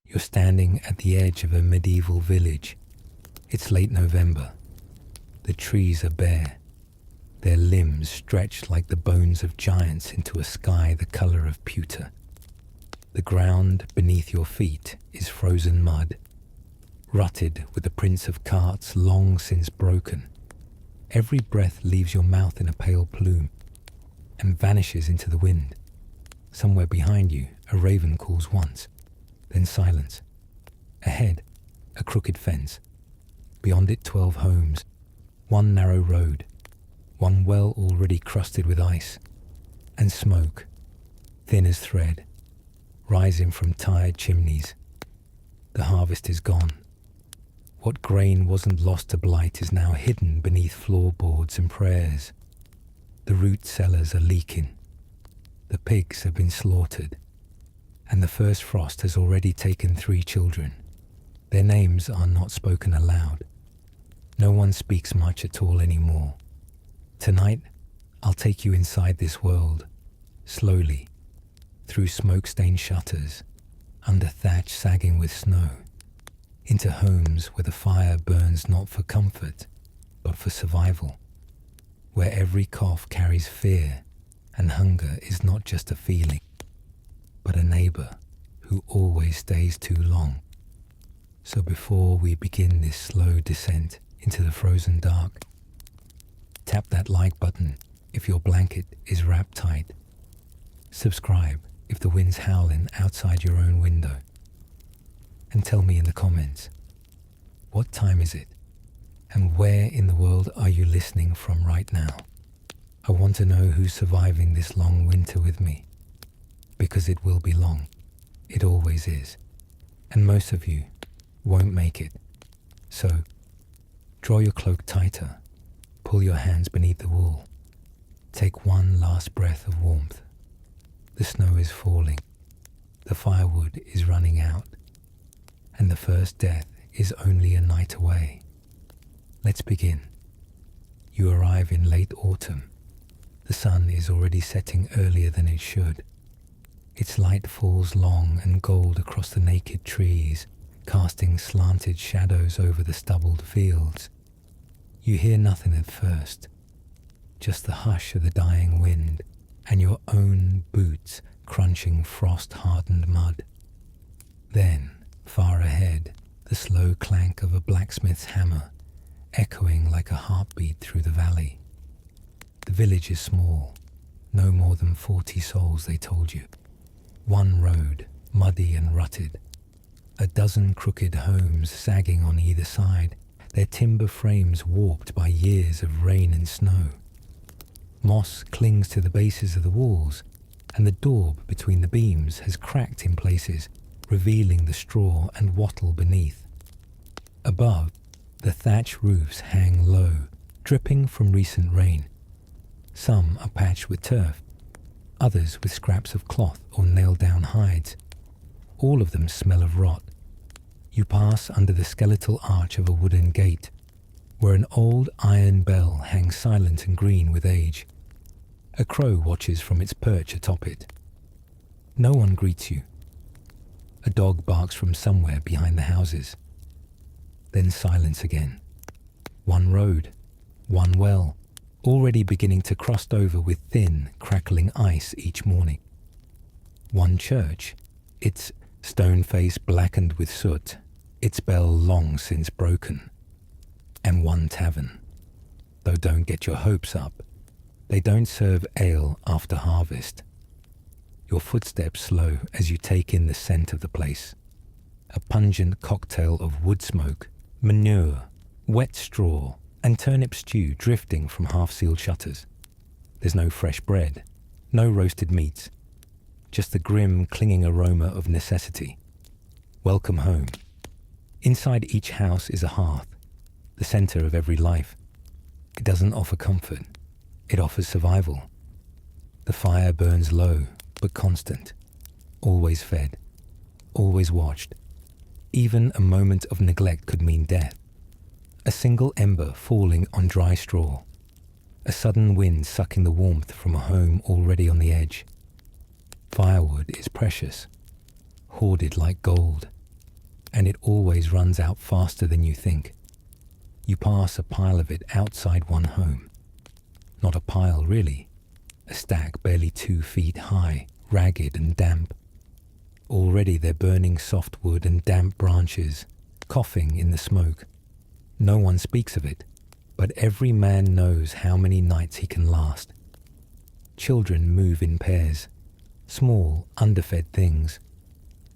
You're standing at the edge of a medieval village. It's late November. The trees are bare, their limbs stretched like the bones of giants into a sky the color of pewter. The ground beneath your feet is frozen mud, rutted with the prints of carts long since broken. Every breath leaves your mouth in a pale plume and vanishes into the wind. Somewhere behind you, a raven calls once, then silence. Ahead, a crooked fence. Beyond it, 12 homes, one narrow road, one well already crusted with ice, and smoke, thin as thread, rising from tired chimneys. The harvest is gone. What grain wasn't lost to blight is now hidden beneath floorboards and prayers. The root cellars are leaking. The pigs have been slaughtered, and the first frost has already taken 3 children. Their names are not spoken aloud. No one speaks much at all anymore. Tonight, I'll take you inside this world, slowly, through smoke-stained shutters, under thatch sagging with snow, into homes where the fire burns not for comfort, but for survival, where every cough carries fear and hunger is not just a feeling, but a neighbor who always stays too long. So before we begin this slow descent into the frozen dark, tap that like button if your blanket is wrapped tight. Subscribe if the wind's howling outside your own window. And tell me in the comments, what time is it? And where in the world are you listening from right now? I want to know who's surviving this long winter with me. Because it will be long. It always is. And most of you won't make it. So, draw your cloak tighter. Pull your hands beneath the wool. Take one last breath of warmth. The snow is falling. The firewood is running out. And the first death is only a night away. Let's begin. You arrive in late autumn. The sun is already setting earlier than it should. Its light falls long and gold across the naked trees, casting slanted shadows over the stubbled fields. You hear nothing at first, just the hush of the dying wind and your own boots crunching frost-hardened mud. Then, far ahead, the slow clank of a blacksmith's hammer, echoing like a heartbeat through the valley. The village is small, no more than 40 souls, they told you. One road, muddy and rutted. A dozen crooked homes sagging on either side, their timber frames warped by years of rain and snow. Moss clings to the bases of the walls, and the daub between the beams has cracked in places, revealing the straw and wattle beneath. Above, the thatch roofs hang low, dripping from recent rain. Some are patched with turf, others with scraps of cloth or nailed-down hides. All of them smell of rot. You pass under the skeletal arch of a wooden gate, where an old iron bell hangs silent and green with age. A crow watches from its perch atop it. No one greets you. A dog barks from somewhere behind the houses. Then silence again. One road, one well, already beginning to crust over with thin, crackling ice each morning. One church, its stone face blackened with soot, its bell long since broken. And one tavern. Though don't get your hopes up. They don't serve ale after harvest. Your footsteps slow as you take in the scent of the place. A pungent cocktail of wood smoke, manure, wet straw, and turnip stew drifting from half-sealed shutters. There's no fresh bread, no roasted meats, just the grim, clinging aroma of necessity. Welcome home. Inside each house is a hearth, the center of every life. It doesn't offer comfort, it offers survival. The fire burns low, but constant, always fed, always watched. Even a moment of neglect could mean death. A single ember falling on dry straw. A sudden wind sucking the warmth from a home already on the edge. Firewood is precious, hoarded like gold, and it always runs out faster than you think. You pass a pile of it outside one home. Not a pile, really. A stack barely 2 feet high, ragged and damp. Already they're burning soft wood and damp branches, coughing in the smoke. No one speaks of it, but every man knows how many nights he can last. Children move in pairs, small, underfed things,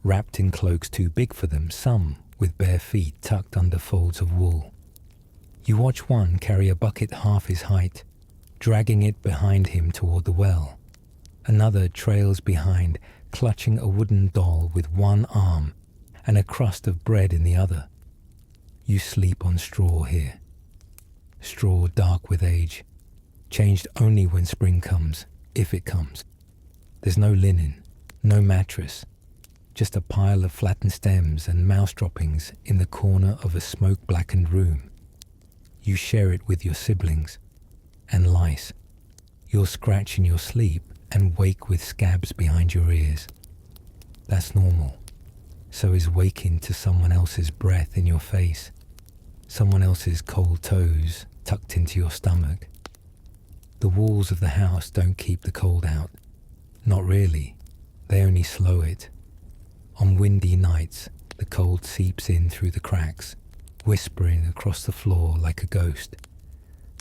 wrapped in cloaks too big for them, some with bare feet tucked under folds of wool. You watch one carry a bucket half his height, dragging it behind him toward the well. Another trails behind, clutching a wooden doll with one arm and a crust of bread in the other. You sleep on straw here. Straw dark with age, changed only when spring comes, if it comes. There's no linen, no mattress, just a pile of flattened stems and mouse droppings in the corner of a smoke-blackened room. You share it with your siblings and lice. You'll scratch in your sleep and wake with scabs behind your ears. That's normal. So is waking to someone else's breath in your face, someone else's cold toes tucked into your stomach. The walls of the house don't keep the cold out. Not really. They only slow it. On windy nights, the cold seeps in through the cracks, whispering across the floor like a ghost.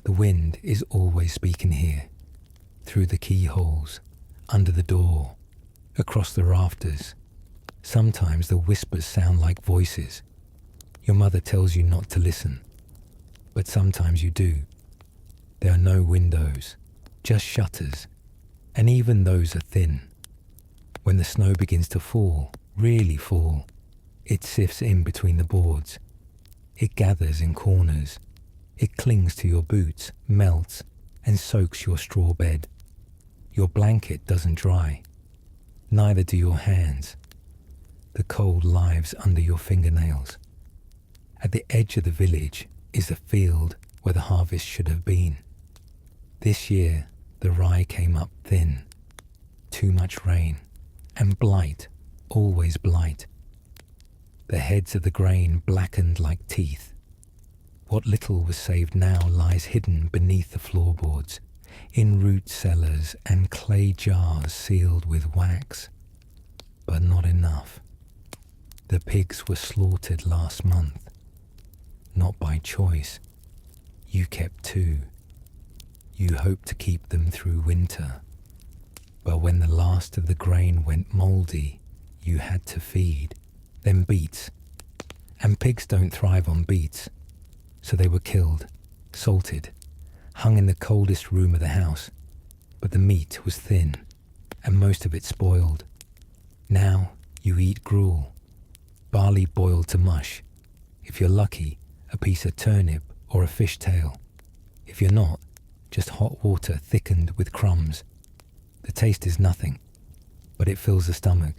The wind is always speaking here, through the keyholes, under the door, across the rafters. Sometimes the whispers sound like voices. Your mother tells you not to listen, but sometimes you do. There are no windows, just shutters, and even those are thin. When the snow begins to fall, really fall, it sifts in between the boards. It gathers in corners. It clings to your boots, melts, and soaks your straw bed. Your blanket doesn't dry. Neither do your hands. The cold lives under your fingernails. At the edge of the village is a field where the harvest should have been. This year, the rye came up thin. Too much rain. And blight, always blight. The heads of the grain blackened like teeth. What little was saved now lies hidden beneath the floorboards, in root cellars and clay jars sealed with wax. But not enough. The pigs were slaughtered last month. Not by choice. You kept 2. You hoped to keep them through winter. But when the last of the grain went mouldy, you had to feed. Then beets. And pigs don't thrive on beets. So they were killed, salted, hung in the coldest room of the house. But the meat was thin, and most of it spoiled. Now you eat gruel, barley boiled to mush. If you're lucky, a piece of turnip or a fish tail. If you're not, just hot water thickened with crumbs. The taste is nothing, but it fills the stomach.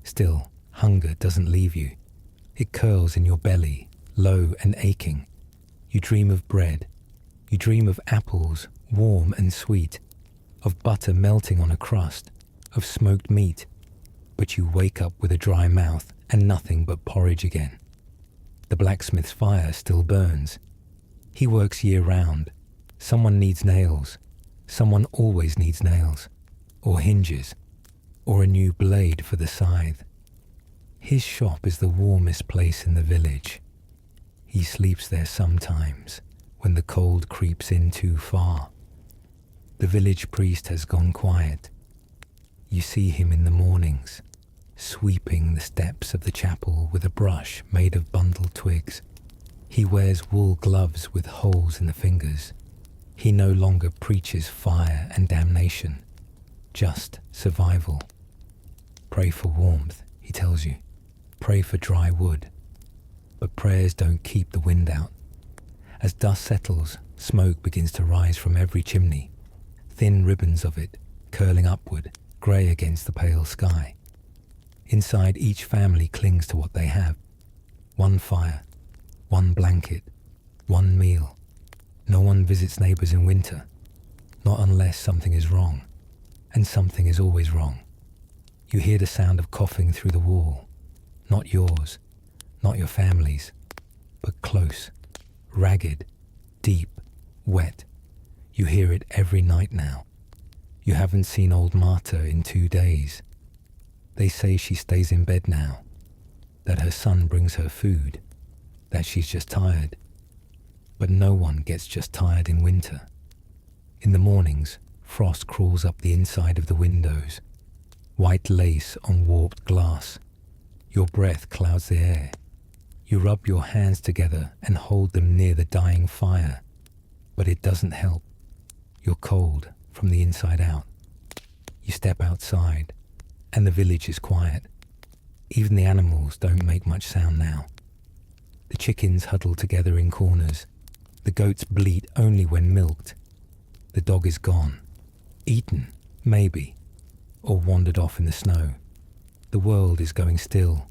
Still, hunger doesn't leave you. It curls in your belly, low and aching. You dream of bread. You dream of apples, warm and sweet, of butter melting on a crust, of smoked meat. But you wake up with a dry mouth and nothing but porridge again. The blacksmith's fire still burns. He works year-round. Someone needs nails. Someone always needs nails, or hinges, or a new blade for the scythe. His shop is the warmest place in the village. He sleeps there sometimes, when the cold creeps in too far. The village priest has gone quiet. You see him in the mornings, sweeping the steps of the chapel with a brush made of bundled twigs. He wears wool gloves with holes in the fingers. He no longer preaches fire and damnation, just survival. Pray for warmth, he tells you. Pray for dry wood. But prayers don't keep the wind out. As dust settles, smoke begins to rise from every chimney, thin ribbons of it curling upward, grey against the pale sky. Inside, each family clings to what they have. One fire, one blanket, one meal. No one visits neighbours in winter, not unless something is wrong, and something is always wrong. You hear the sound of coughing through the wall, not yours, Not your family's, but close, ragged, deep, wet. You hear it every night now. You haven't seen old Marta in 2 days. They say she stays in bed now, that her son brings her food, that she's just tired. But no one gets just tired in winter. In the mornings, frost crawls up the inside of the windows, white lace on warped glass. Your breath clouds the air. You rub your hands together and hold them near the dying fire, but it doesn't help. You're cold from the inside out. You step outside, and the village is quiet. Even the animals don't make much sound now. The chickens huddle together in corners. The goats bleat only when milked. The dog is gone. Eaten, maybe, or wandered off in the snow. The world is going still,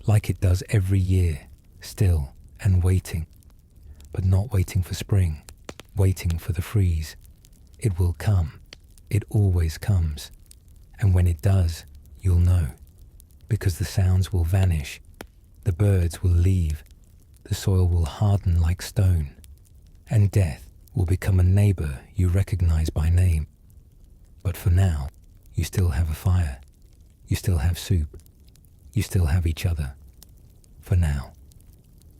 like it does every year, still and waiting. But not waiting for spring, waiting for the freeze. It will come. It always comes. And when it does, you'll know. Because the sounds will vanish. The birds will leave. The soil will harden like stone. And death will become a neighbor you recognize by name. But for now, you still have a fire. You still have soup. You still have each other. For now.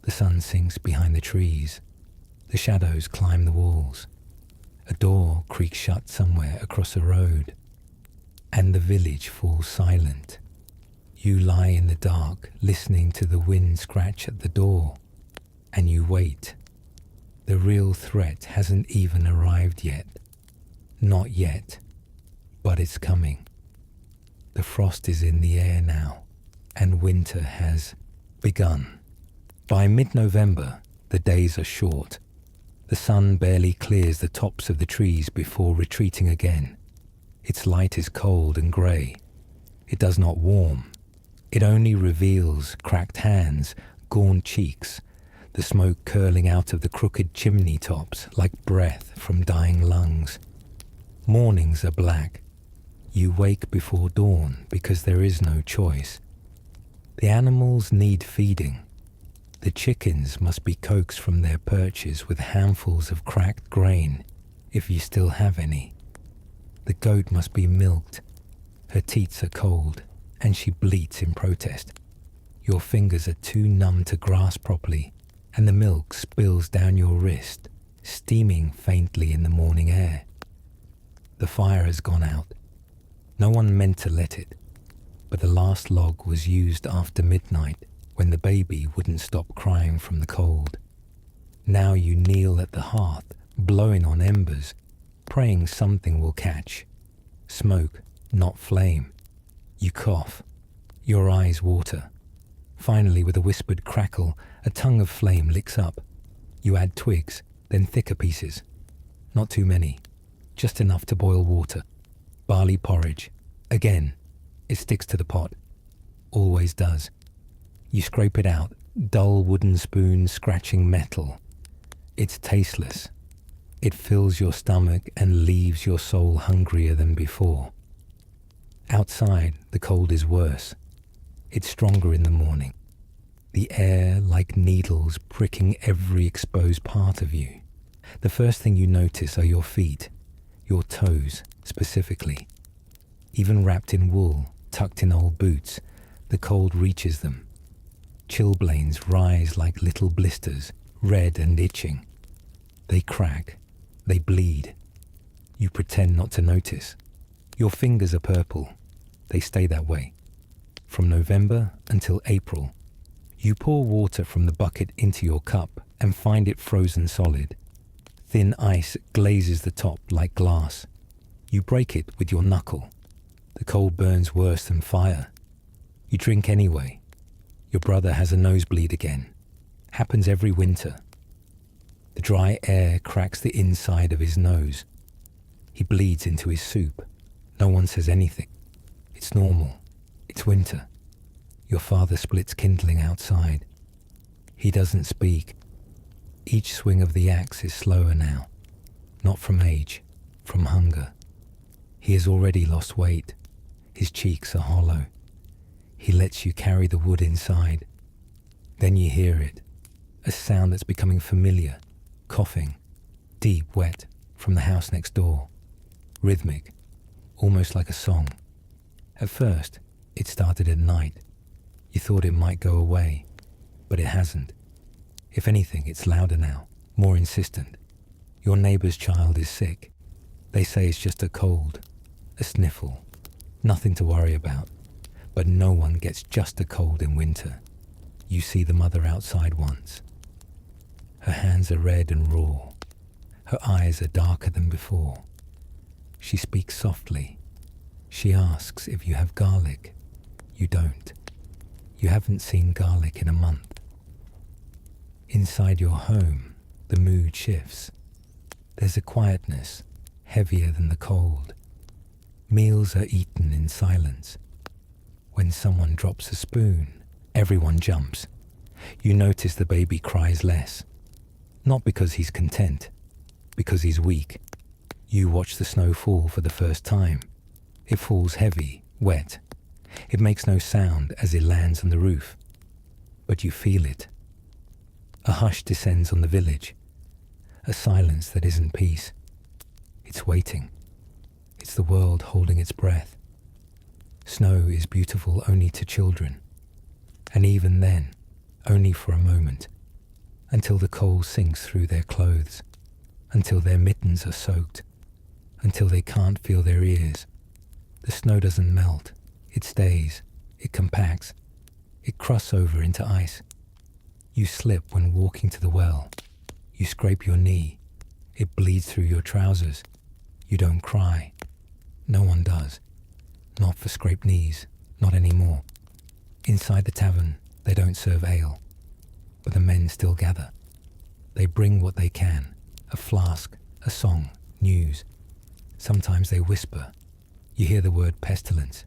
The sun sinks behind the trees. The shadows climb the walls. A door creaks shut somewhere across the road. And the village falls silent. You lie in the dark, listening to the wind scratch at the door. And you wait. The real threat hasn't even arrived yet. Not yet. But it's coming. The frost is in the air now, and winter has begun. By mid-November, the days are short. The sun barely clears the tops of the trees before retreating again. Its light is cold and grey. It does not warm. It only reveals cracked hands, gaunt cheeks, the smoke curling out of the crooked chimney tops like breath from dying lungs. Mornings are black. You wake before dawn because there is no choice. The animals need feeding. The chickens must be coaxed from their perches with handfuls of cracked grain, if you still have any. The goat must be milked. Her teats are cold, and she bleats in protest. Your fingers are too numb to grasp properly, and the milk spills down your wrist, steaming faintly in the morning air. The fire has gone out. No one meant to let it, but the last log was used after midnight, when the baby wouldn't stop crying from the cold. Now you kneel at the hearth, blowing on embers, praying something will catch. Smoke, not flame. You cough. Your eyes water. Finally, with a whispered crackle, a tongue of flame licks up. You add twigs, then thicker pieces. Not too many. Just enough to boil water. Barley porridge. Again, it sticks to the pot. Always does. You scrape it out, dull wooden spoon scratching metal. It's tasteless. It fills your stomach and leaves your soul hungrier than before. Outside, the cold is worse. It's stronger in the morning. The air like needles pricking every exposed part of you. The first thing you notice are your feet, your toes specifically. Even wrapped in wool, tucked in old boots, the cold reaches them. Chilblains rise like little blisters, red and itching. They crack. They bleed. You pretend not to notice. Your fingers are purple. They stay that way. From November until April. You pour water from the bucket into your cup and find it frozen solid. Thin ice glazes the top like glass. You break it with your knuckle. The cold burns worse than fire. You drink anyway. Your brother has a nosebleed again. Happens every winter. The dry air cracks the inside of his nose. He bleeds into his soup. No one says anything. It's normal. It's winter. Your father splits kindling outside. He doesn't speak. Each swing of the axe is slower now. Not from age, from hunger. He has already lost weight. His cheeks are hollow. He lets you carry the wood inside. Then you hear it, a sound that's becoming familiar, coughing, deep, wet, from the house next door, rhythmic, almost like a song. At first, it started at night. You thought it might go away, but it hasn't. If anything, it's louder now, more insistent. Your neighbor's child is sick. They say it's just a cold, a sniffle, nothing to worry about. But no one gets just a cold in winter. You see the mother outside once. Her hands are red and raw. Her eyes are darker than before. She speaks softly. She asks if you have garlic. You don't. You haven't seen garlic in a month. Inside your home, the mood shifts. There's a quietness, heavier than the cold. Meals are eaten in silence. When someone drops a spoon, everyone jumps. You notice the baby cries less. Not because he's content, because he's weak. You watch the snow fall for the first time. It falls heavy, wet. It makes no sound as it lands on the roof. But you feel it. A hush descends on the village. A silence that isn't peace. It's waiting. It's the world holding its breath. Snow is beautiful only to children. And even then, only for a moment. Until the cold sinks through their clothes. Until their mittens are soaked. Until they can't feel their ears. The snow doesn't melt. It stays. It compacts. It crushes over into ice. You slip when walking to the well. You scrape your knee. It bleeds through your trousers. You don't cry. No one does. Not for scraped knees. Not anymore. Inside the tavern, they don't serve ale. But the men still gather. They bring what they can. A flask, a song, news. Sometimes they whisper. You hear the word pestilence.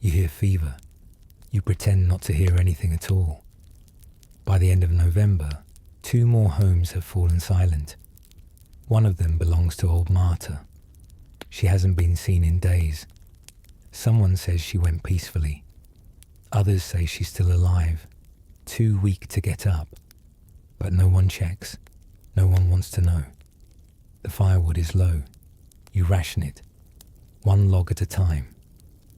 You hear fever. You pretend not to hear anything at all. By the end of November, 2 more homes have fallen silent. One of them belongs to old Marta. She hasn't been seen in days. Someone says she went peacefully. Others say she's still alive, too weak to get up. But no one checks. No one wants to know. The firewood is low. You ration it, 1 log at a time,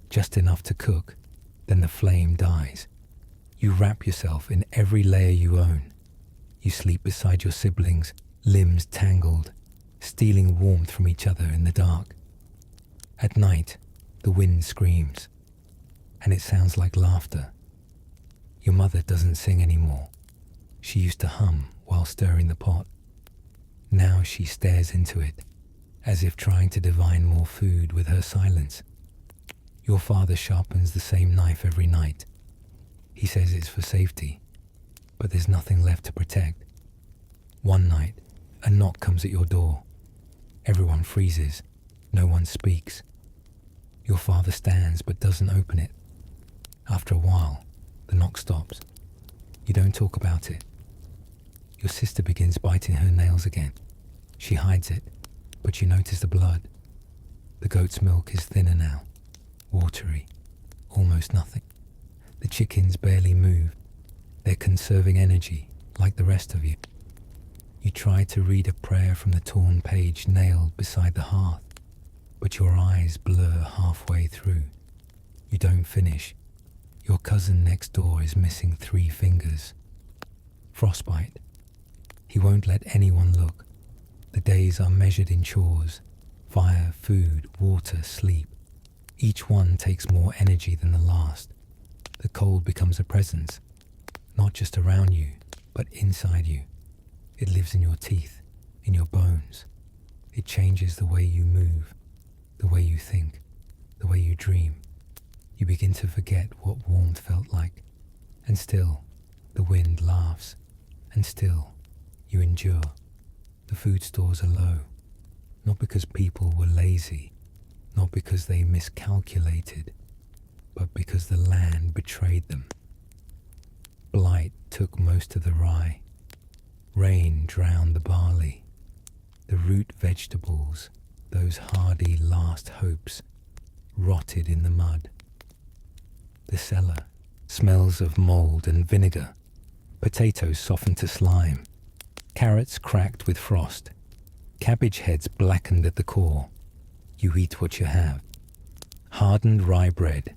just enough to cook, then the flame dies. You wrap yourself in every layer you own. You sleep beside your siblings, limbs tangled, stealing warmth from each other in the dark. At night, the wind screams, and it sounds like laughter. Your mother doesn't sing anymore. She used to hum while stirring the pot. Now she stares into it, as if trying to divine more food with her silence. Your father sharpens the same knife every night. He says it's for safety, but there's nothing left to protect. One night, a knock comes at your door. Everyone freezes. No one speaks. Your father stands but doesn't open it. After a while, the knock stops. You don't talk about it. Your sister begins biting her nails again. She hides it, but you notice the blood. The goat's milk is thinner now, watery, almost nothing. The chickens barely move. They're conserving energy, like the rest of you. You try to read a prayer from the torn page nailed beside the hearth, but your eyes blur halfway through. You don't finish. Your cousin next door is missing 3 fingers. Frostbite. He won't let anyone look. The days are measured in chores. Fire, food, water, sleep. Each one takes more energy than the last. The cold becomes a presence, not just around you, but inside you. It lives in your teeth, in your bones. It changes the way you move, the way you think, the way you dream. You begin to forget what warmth felt like. And still, the wind laughs. And still, you endure. The food stores are low. Not because people were lazy, not because they miscalculated, but because the land betrayed them. Blight took most of the rye. Rain drowned the barley. The root vegetables, those hardy last hopes, rotted in the mud. The cellar smells of mold and vinegar. Potatoes softened to slime. Carrots cracked with frost. Cabbage heads blackened at the core. You eat what you have. Hardened rye bread,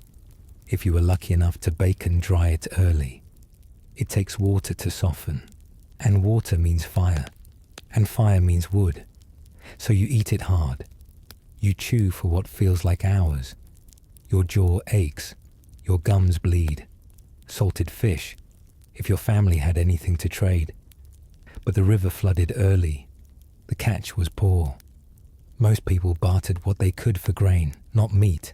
if you were lucky enough to bake and dry it early. It takes water to soften, and water means fire, and fire means wood. So you eat it hard. You chew for what feels like hours. Your jaw aches, your gums bleed. Salted fish, if your family had anything to trade. But the river flooded early. The catch was poor. Most people bartered what they could for grain, not meat.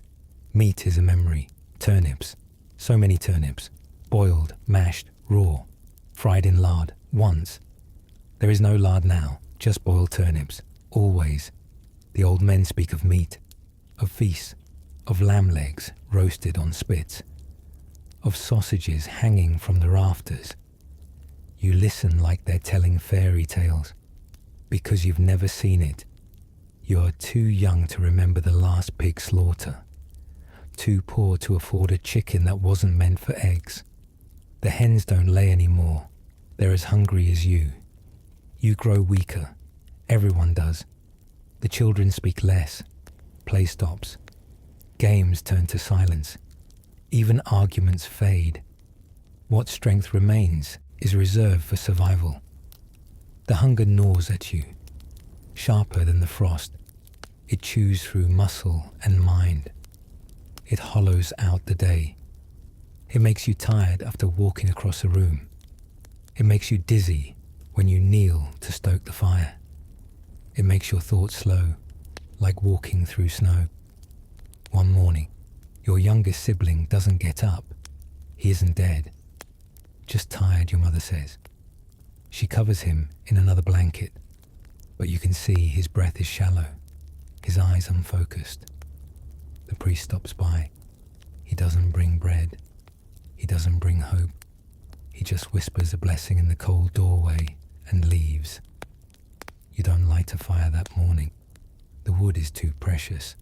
Meat is a memory. Turnips. So many turnips. Boiled, mashed, raw. Fried in lard, once. There is no lard now, just boiled turnips. Always. The old men speak of meat, of feasts, of lamb legs roasted on spits, of sausages hanging from the rafters. You listen like they're telling fairy tales. Because you've never seen it. You are too young to remember the last pig slaughter. Too poor to afford a chicken that wasn't meant for eggs. The hens don't lay anymore. They're as hungry as you. You grow weaker. Everyone does. The children speak less. Play stops. Games turn to silence. Even arguments fade. What strength remains is reserved for survival. The hunger gnaws at you, sharper than the frost. It chews through muscle and mind. It hollows out the day. It makes you tired after walking across a room. It makes you dizzy when you kneel to stoke the fire. It makes your thoughts slow, like walking through snow. One morning, your youngest sibling doesn't get up. He isn't dead. Just tired, your mother says. She covers him in another blanket, but you can see his breath is shallow, his eyes unfocused. The priest stops by. He doesn't bring bread. He doesn't bring hope. He just whispers a blessing in the cold doorway and leaves. You don't light a fire that morning. The wood is too precious.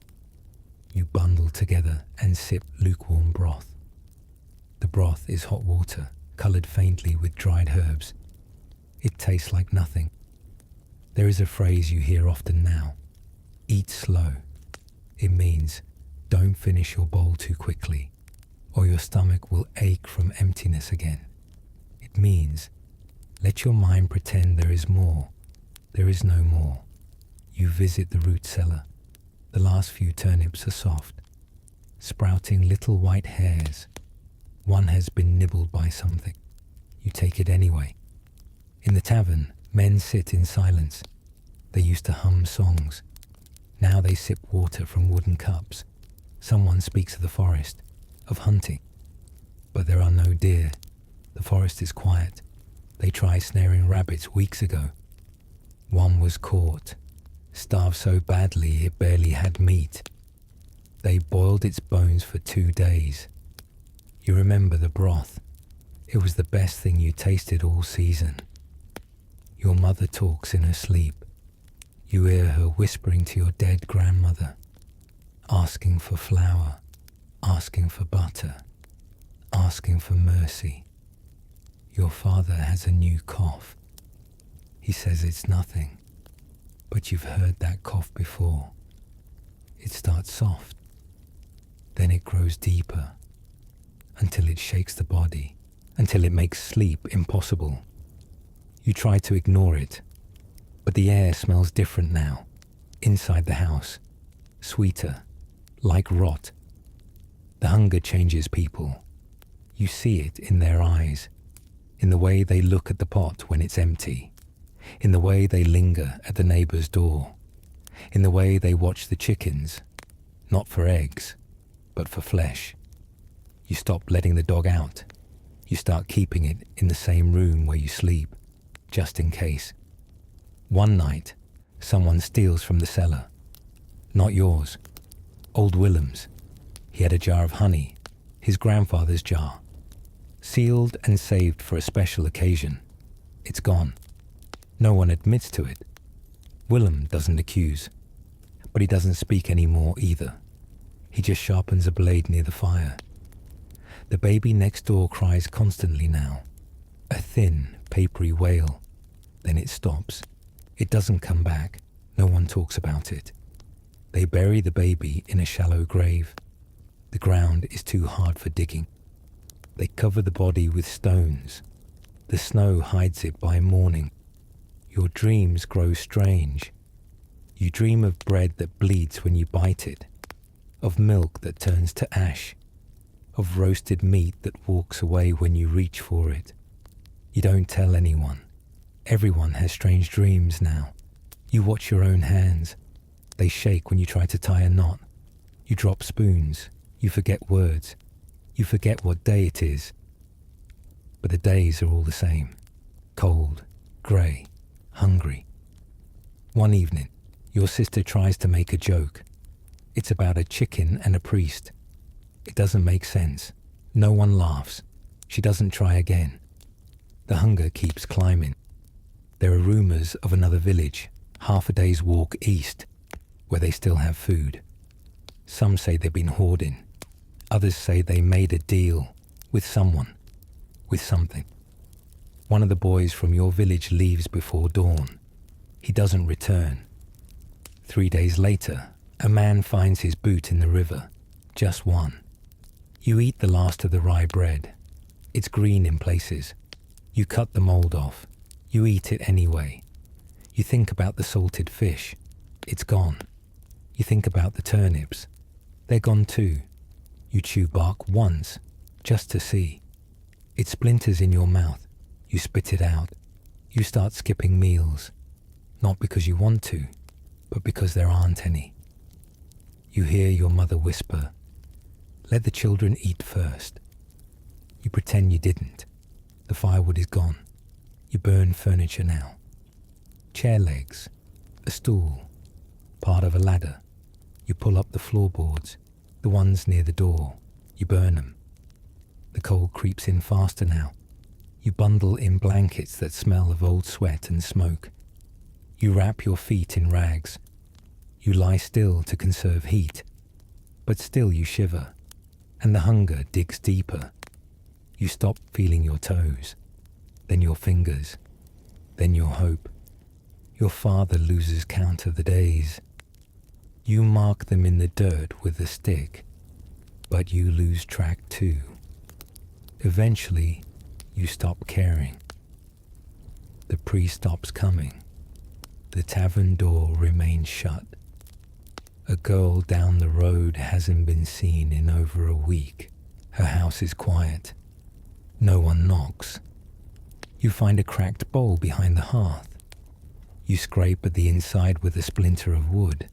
You bundle together and sip lukewarm broth. The broth is hot water, coloured faintly with dried herbs. It tastes like nothing. There is a phrase you hear often now. Eat slow. It means don't finish your bowl too quickly, or your stomach will ache from emptiness again. It means let your mind pretend there is more. There is no more. You visit the root cellar. The last few turnips are soft, sprouting little white hairs. One has been nibbled by something. You take it anyway. In the tavern, men sit in silence. They used to hum songs. Now they sip water from wooden cups. Someone speaks of the forest, of hunting. But there are no deer. The forest is quiet. They tried snaring rabbits weeks ago. One was caught, starved so badly it barely had meat. They boiled its bones for 2 days. You remember the broth. It was the best thing you tasted all season. Your mother talks in her sleep. You hear her whispering to your dead grandmother, asking for flour, asking for butter, asking for mercy. Your father has a new cough. He says it's nothing, but you've heard that cough before. It starts soft, then it grows deeper, until it shakes the body, until it makes sleep impossible. You try to ignore it, but the air smells different now, inside the house, sweeter, like rot. The hunger changes people. You see it in their eyes, in the way they look at the pot when it's empty, in the way they linger at the neighbour's door, in the way they watch the chickens, not for eggs, but for flesh. You stop letting the dog out. You start keeping it in the same room where you sleep, just in case. One night, someone steals from the cellar. Not yours. Old Willem's. He had a jar of honey, his grandfather's jar, sealed and saved for a special occasion. It's gone. No one admits to it. Willem doesn't accuse, but he doesn't speak anymore either. He just sharpens a blade near the fire. The baby next door cries constantly now. A thin, papery wail. Then it stops. It doesn't come back. No one talks about it. They bury the baby in a shallow grave. The ground is too hard for digging. They cover the body with stones. The snow hides it by morning. Your dreams grow strange. You dream of bread that bleeds when you bite it, of milk that turns to ash, of roasted meat that walks away when you reach for it. You don't tell anyone. Everyone has strange dreams now. You watch your own hands. They shake when you try to tie a knot. You drop spoons. You forget words. You forget what day it is. But the days are all the same. Cold, grey, hungry. One evening, your sister tries to make a joke. It's about a chicken and a priest. It doesn't make sense. No one laughs. She doesn't try again. The hunger keeps climbing. There are rumours of another village, half a day's walk east, where they still have food. Some say they've been hoarding. Others say they made a deal with someone, with something. One of the boys from your village leaves before dawn. He doesn't return. 3 days later, a man finds his boot in the river, just one. You eat the last of the rye bread. It's green in places. You cut the mould off. You eat it anyway. You think about the salted fish. It's gone. You think about the turnips. They're gone too. You chew bark once, just to see. It splinters in your mouth. You spit it out. You start skipping meals. Not because you want to, but because there aren't any. You hear your mother whisper, "Let the children eat first." You pretend you didn't. The firewood is gone. You burn furniture now. Chair legs, a stool, part of a ladder. You pull up the floorboards, the ones near the door. You burn them. The cold creeps in faster now. You bundle in blankets that smell of old sweat and smoke. You wrap your feet in rags. You lie still to conserve heat, but still you shiver, and the hunger digs deeper. You stop feeling your toes, then your fingers, then your hope. Your father loses count of the days. You mark them in the dirt with a stick, but you lose track too. Eventually, you stop caring. The priest stops coming. The tavern door remains shut. A girl down the road hasn't been seen in over a week. Her house is quiet. No one knocks. You find a cracked bowl behind the hearth. You scrape at the inside with a splinter of wood.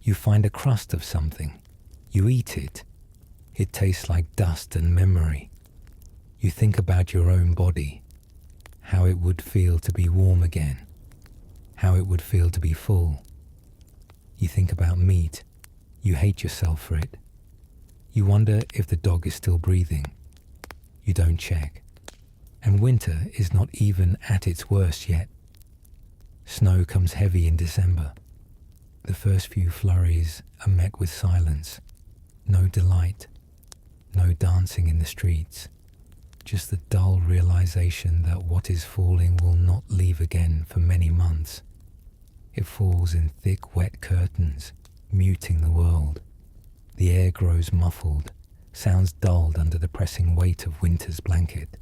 You find a crust of something. You eat it. It tastes like dust and memory. You think about your own body, how it would feel to be warm again, how it would feel to be full. You think about meat. You hate yourself for it. You wonder if the dog is still breathing. You don't check. And winter is not even at its worst yet. Snow comes heavy in December. The first few flurries are met with silence. No delight. No dancing in the streets. Just the dull realization that what is falling will not leave again for many months. It falls in thick, wet curtains, muting the world. The air grows muffled, sounds dulled under the pressing weight of winter's blanket.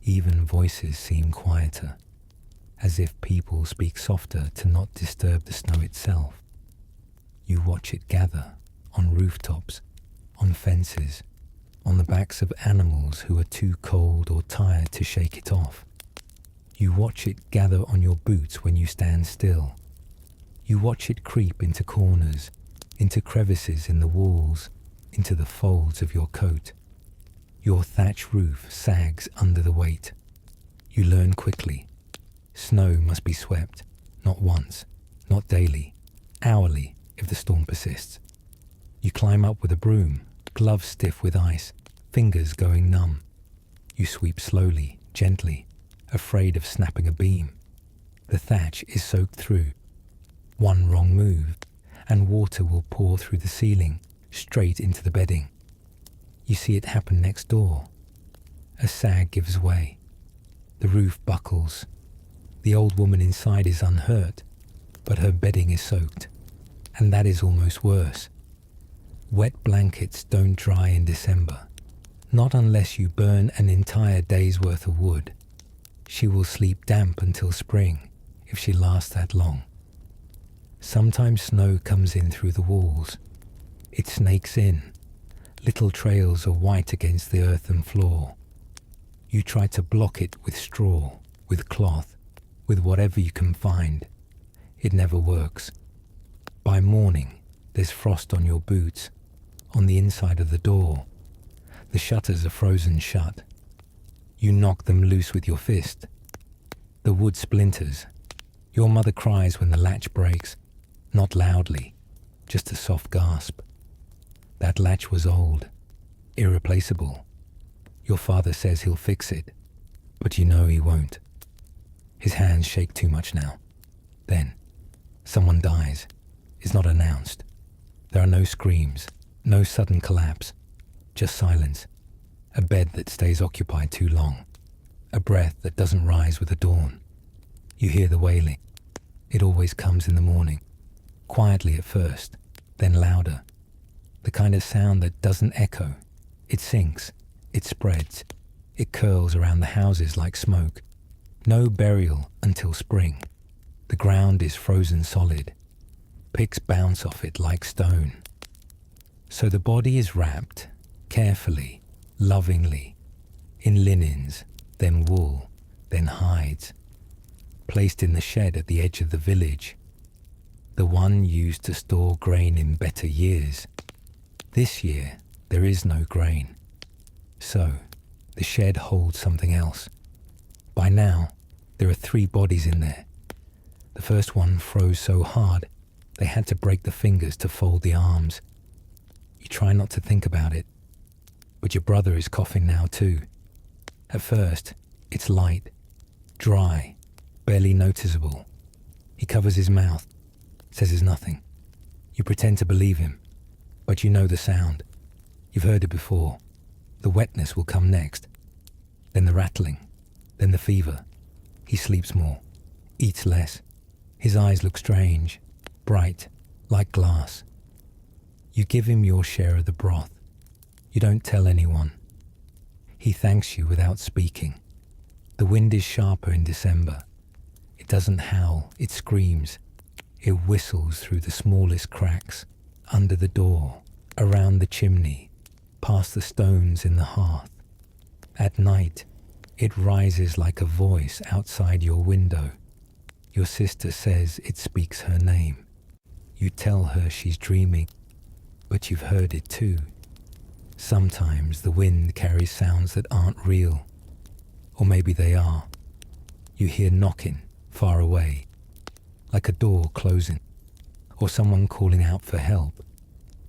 Even voices seem quieter, as if people speak softer to not disturb the snow itself. You watch it gather on rooftops, on fences, on the backs of animals who are too cold or tired to shake it off. You watch it gather on your boots when you stand still. You watch it creep into corners, into crevices in the walls, into the folds of your coat. Your thatch roof sags under the weight. You learn quickly. Snow must be swept, not once, not daily, hourly if the storm persists. You climb up with a broom, gloves stiff with ice, fingers going numb. You sweep slowly, gently, afraid of snapping a beam. The thatch is soaked through. One wrong move, and water will pour through the ceiling, straight into the bedding. You see it happen next door. A sag gives way. The roof buckles. The old woman inside is unhurt, but her bedding is soaked. And that is almost worse. Wet blankets don't dry in December. Not unless you burn an entire day's worth of wood. She will sleep damp until spring, if she lasts that long. Sometimes snow comes in through the walls. It snakes in. Little trails are white against the earthen floor. You try to block it with straw, with cloth, with whatever you can find. It never works. By morning, there's frost on your boots, on the inside of the door. The shutters are frozen shut. You knock them loose with your fist. The wood splinters. Your mother cries when the latch breaks, not loudly, just a soft gasp. That latch was old, irreplaceable. Your father says he'll fix it, but you know he won't. His hands shake too much now. Then, someone dies. Is not announced. There are no screams, no sudden collapse, just silence. A bed that stays occupied too long. A breath that doesn't rise with the dawn. You hear the wailing. It always comes in the morning. Quietly at first, then louder. The kind of sound that doesn't echo. It sinks. It spreads. It curls around the houses like smoke. No burial until spring. The ground is frozen solid. Picks bounce off it like stone. So the body is wrapped, carefully, lovingly, in linens, then wool, then hides, placed in the shed at the edge of the village, the one used to store grain in better years. This year, there is no grain. So, the shed holds something else. By now, there are 3 bodies in there. The first one froze so hard, they had to break the fingers to fold the arms. You try not to think about it, but your brother is coughing now too. At first, it's light, dry, barely noticeable. He covers his mouth, says there's nothing. You pretend to believe him, but you know the sound. You've heard it before. The wetness will come next, then the rattling, then the fever. He sleeps more, eats less. His eyes look strange, bright, like glass. You give him your share of the broth. You don't tell anyone. He thanks you without speaking. The wind is sharper in December. It doesn't howl, it screams. It whistles through the smallest cracks, under the door, around the chimney, past the stones in the hearth. At night, it rises like a voice outside your window. Your sister says it speaks her name. You tell her she's dreaming, but you've heard it too. Sometimes the wind carries sounds that aren't real, or maybe they are. You hear knocking far away, like a door closing, or someone calling out for help.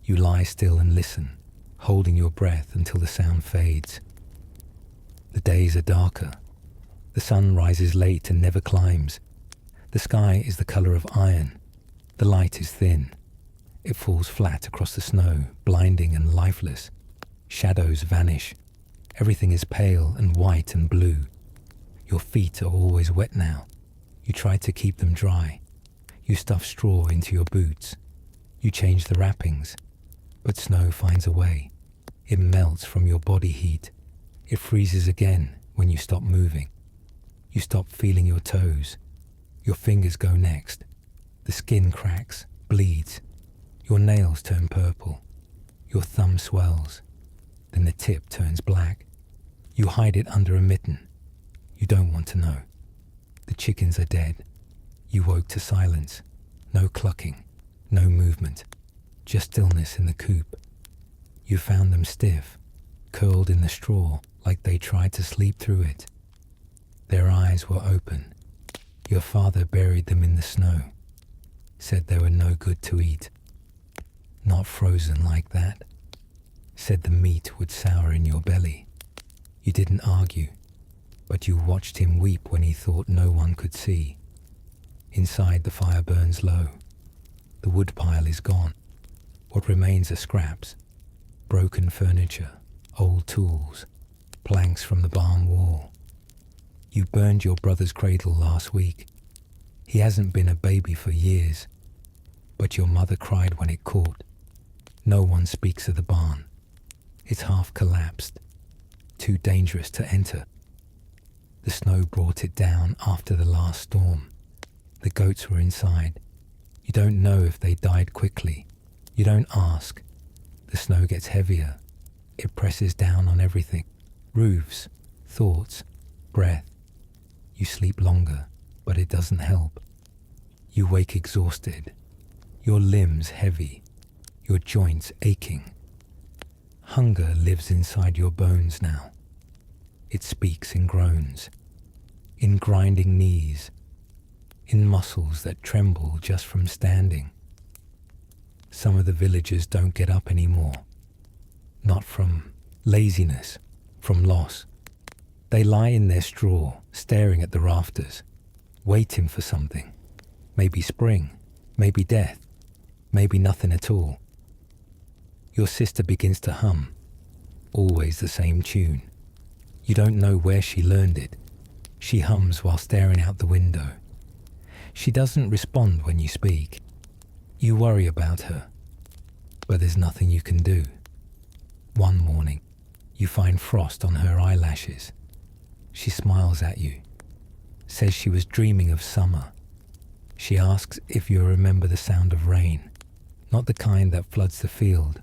You lie still and listen, holding your breath until the sound fades. The days are darker. The sun rises late and never climbs. The sky is the color of iron. The light is thin. It falls flat across the snow, blinding and lifeless. Shadows vanish. Everything is pale and white and blue. Your feet are always wet now. You try to keep them dry. You stuff straw into your boots. You change the wrappings. But snow finds a way. It melts from your body heat. It freezes again when you stop moving. You stop feeling your toes. Your fingers go next. The skin cracks, bleeds. Your nails turn purple. Your thumb swells. Then the tip turns black. You hide it under a mitten. You don't want to know. The chickens are dead. You woke to silence. No clucking. No movement. Just stillness in the coop. You found them stiff, curled in the straw like they tried to sleep through it. Their eyes were open. Your father buried them in the snow. Said they were no good to eat. Not frozen like that. Said the meat would sour in your belly. You didn't argue, but you watched him weep when he thought no one could see. Inside, the fire burns low. The wood pile is gone. What remains are scraps, broken furniture, old tools, planks from the barn wall. You burned your brother's cradle last week. He hasn't been a baby for years, but your mother cried when it caught. No one speaks of the barn. It's half collapsed, too dangerous to enter. The snow brought it down after the last storm. The goats were inside. You don't know if they died quickly. You don't ask. The snow gets heavier. It presses down on everything. Roofs, thoughts, breath. You sleep longer, but it doesn't help. You wake exhausted, your limbs heavy, your joints aching. Hunger lives inside your bones now. It speaks in groans, in grinding knees, in muscles that tremble just from standing. Some of the villagers don't get up anymore. Not from laziness, from loss. They lie in their straw, staring at the rafters, waiting for something. Maybe spring, maybe death, maybe nothing at all. Your sister begins to hum, always the same tune. You don't know where she learned it. She hums while staring out the window. She doesn't respond when you speak. You worry about her, but there's nothing you can do. One morning, you find frost on her eyelashes. She smiles at you, says she was dreaming of summer. She asks if you remember the sound of rain, not the kind that floods the field,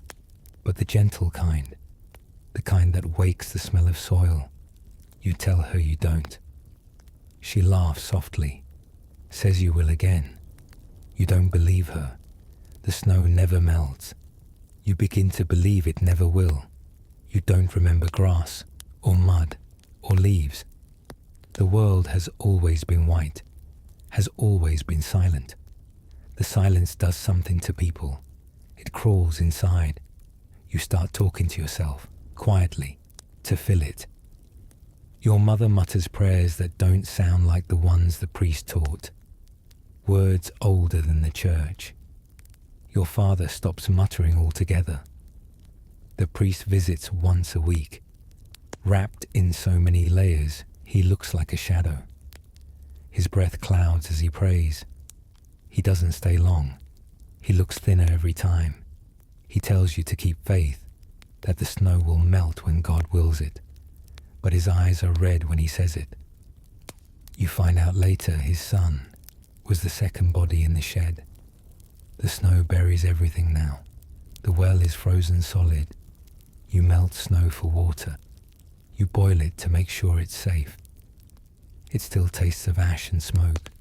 but the gentle kind, the kind that wakes the smell of soil. You tell her you don't. She laughs softly, says you will again. You don't believe her. The snow never melts. You begin to believe it never will. You don't remember grass, or mud, or leaves. The world has always been white, has always been silent. The silence does something to people. It crawls inside. You start talking to yourself, quietly, to fill it. Your mother mutters prayers that don't sound like the ones the priest taught, words older than the church. Your father stops muttering altogether. The priest visits once a week. Wrapped in so many layers, he looks like a shadow. His breath clouds as he prays. He doesn't stay long. He looks thinner every time. He tells you to keep faith, that the snow will melt when God wills it. But his eyes are red when he says it. You find out later his son was the second body in the shed. The snow buries everything now. The well is frozen solid. You melt snow for water. You boil it to make sure it's safe. It still tastes of ash and smoke.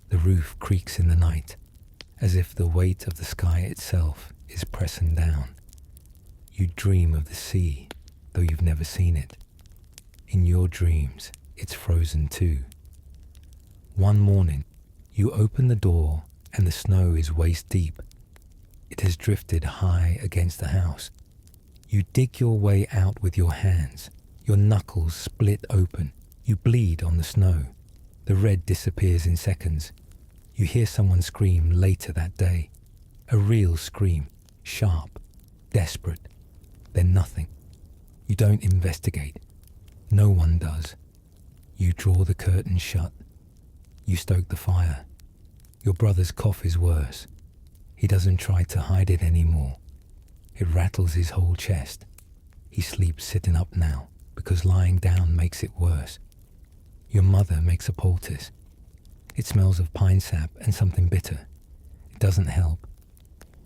The roof creaks in the night, as if the weight of the sky itself is pressing down. You dream of the sea, though you've never seen it. In your dreams, it's frozen too. One morning, you open the door and the snow is waist deep. It has drifted high against the house. You dig your way out with your hands. Your knuckles split open. You bleed on the snow. The red disappears in seconds. You hear someone scream later that day. A real scream, sharp, desperate. Then nothing. You don't investigate. No one does. You draw the curtain shut. You stoke the fire. Your brother's cough is worse. He doesn't try to hide it anymore. It rattles his whole chest. He sleeps sitting up now, because lying down makes it worse. Your mother makes a poultice. It smells of pine sap and something bitter. It doesn't help.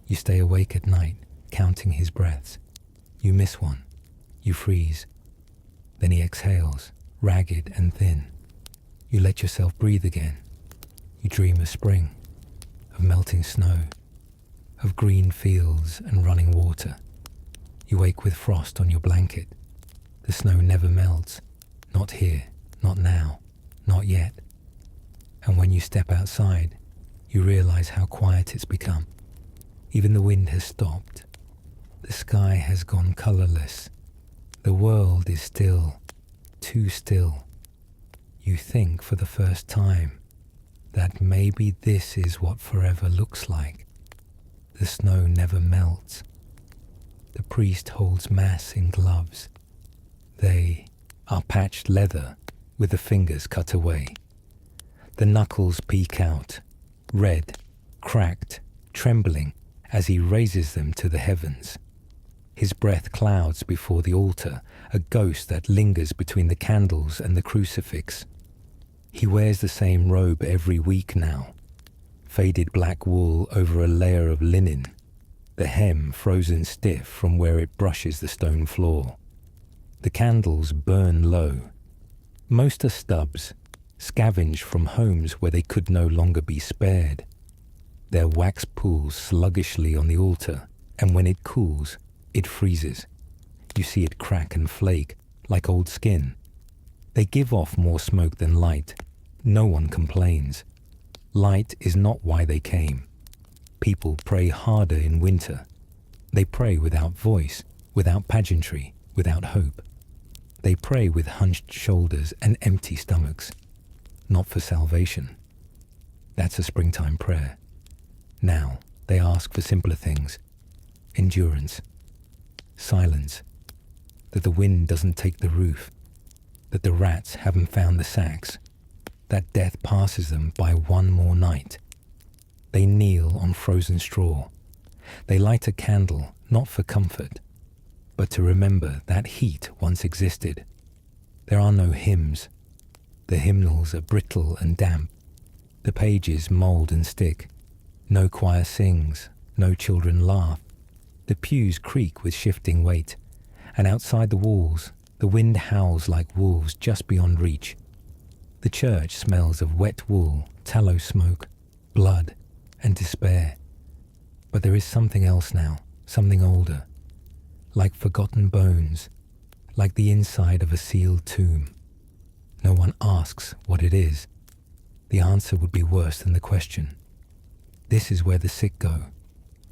You stay awake at night, counting his breaths. You miss one. You freeze. Then he exhales, ragged and thin. You let yourself breathe again. You dream of spring, of melting snow, of green fields and running water. You wake with frost on your blanket. The snow never melts. Not here, not now, not yet. And when you step outside, you realize how quiet it's become. Even the wind has stopped. The sky has gone colorless. The world is still, too still. You think for the first time that maybe this is what forever looks like. The snow never melts. The priest holds mass in gloves. They are patched leather, with the fingers cut away. The knuckles peek out, red, cracked, trembling as he raises them to the heavens. His breath clouds before the altar, a ghost that lingers between the candles and the crucifix. He wears the same robe every week now, faded black wool over a layer of linen, the hem frozen stiff from where it brushes the stone floor. The candles burn low. Most are stubs, scavenged from homes where they could no longer be spared. Their wax pools sluggishly on the altar, and when it cools, it freezes. You see it crack and flake like old skin. They give off more smoke than light. No one complains. Light is not why they came. People pray harder in winter. They pray without voice, without pageantry, without hope. They pray with hunched shoulders and empty stomachs, not for salvation. That's a springtime prayer. Now they ask for simpler things: endurance, silence, that the wind doesn't take the roof, that the rats haven't found the sacks, that death passes them by one more night. They kneel on frozen straw. They light a candle, not for comfort, but to remember that heat once existed. There are no hymns. The hymnals are brittle and damp. The pages mould and stick. No choir sings, no children laugh. The pews creak with shifting weight, and outside the walls, the wind howls like wolves just beyond reach. The church smells of wet wool, tallow smoke, blood, and despair. But there is something else now, something older, like forgotten bones, like the inside of a sealed tomb. No one asks what it is. The answer would be worse than the question. This is where the sick go,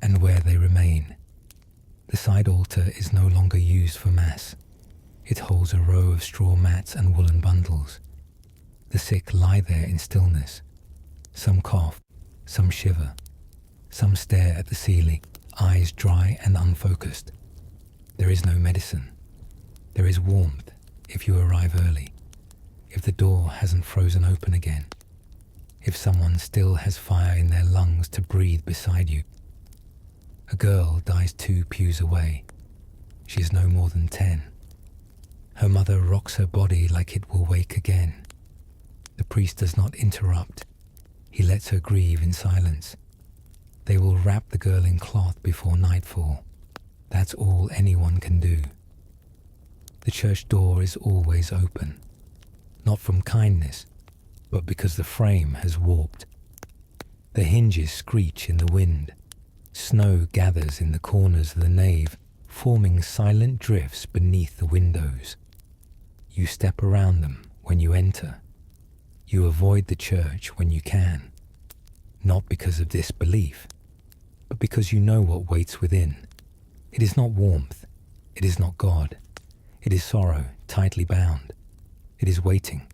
and where they remain. The side altar is no longer used for mass. It holds a row of straw mats and woolen bundles. The sick lie there in stillness. Some cough, some shiver, some stare at the ceiling, eyes dry and unfocused. There is no medicine. There is warmth if you arrive early, if the door hasn't frozen open again, if someone still has fire in their lungs to breathe beside you. A girl dies 2 pews away. She is no more than 10. Her mother rocks her body like it will wake again. The priest does not interrupt. He lets her grieve in silence. They will wrap the girl in cloth before nightfall. That's all anyone can do. The church door is always open, not from kindness, but because the frame has warped. The hinges screech in the wind. Snow gathers in the corners of the nave, forming silent drifts beneath the windows. You step around them when you enter. You avoid the church when you can, not because of disbelief, but because you know what waits within. It is not warmth. It is not God. It is sorrow, tightly bound. It is waiting,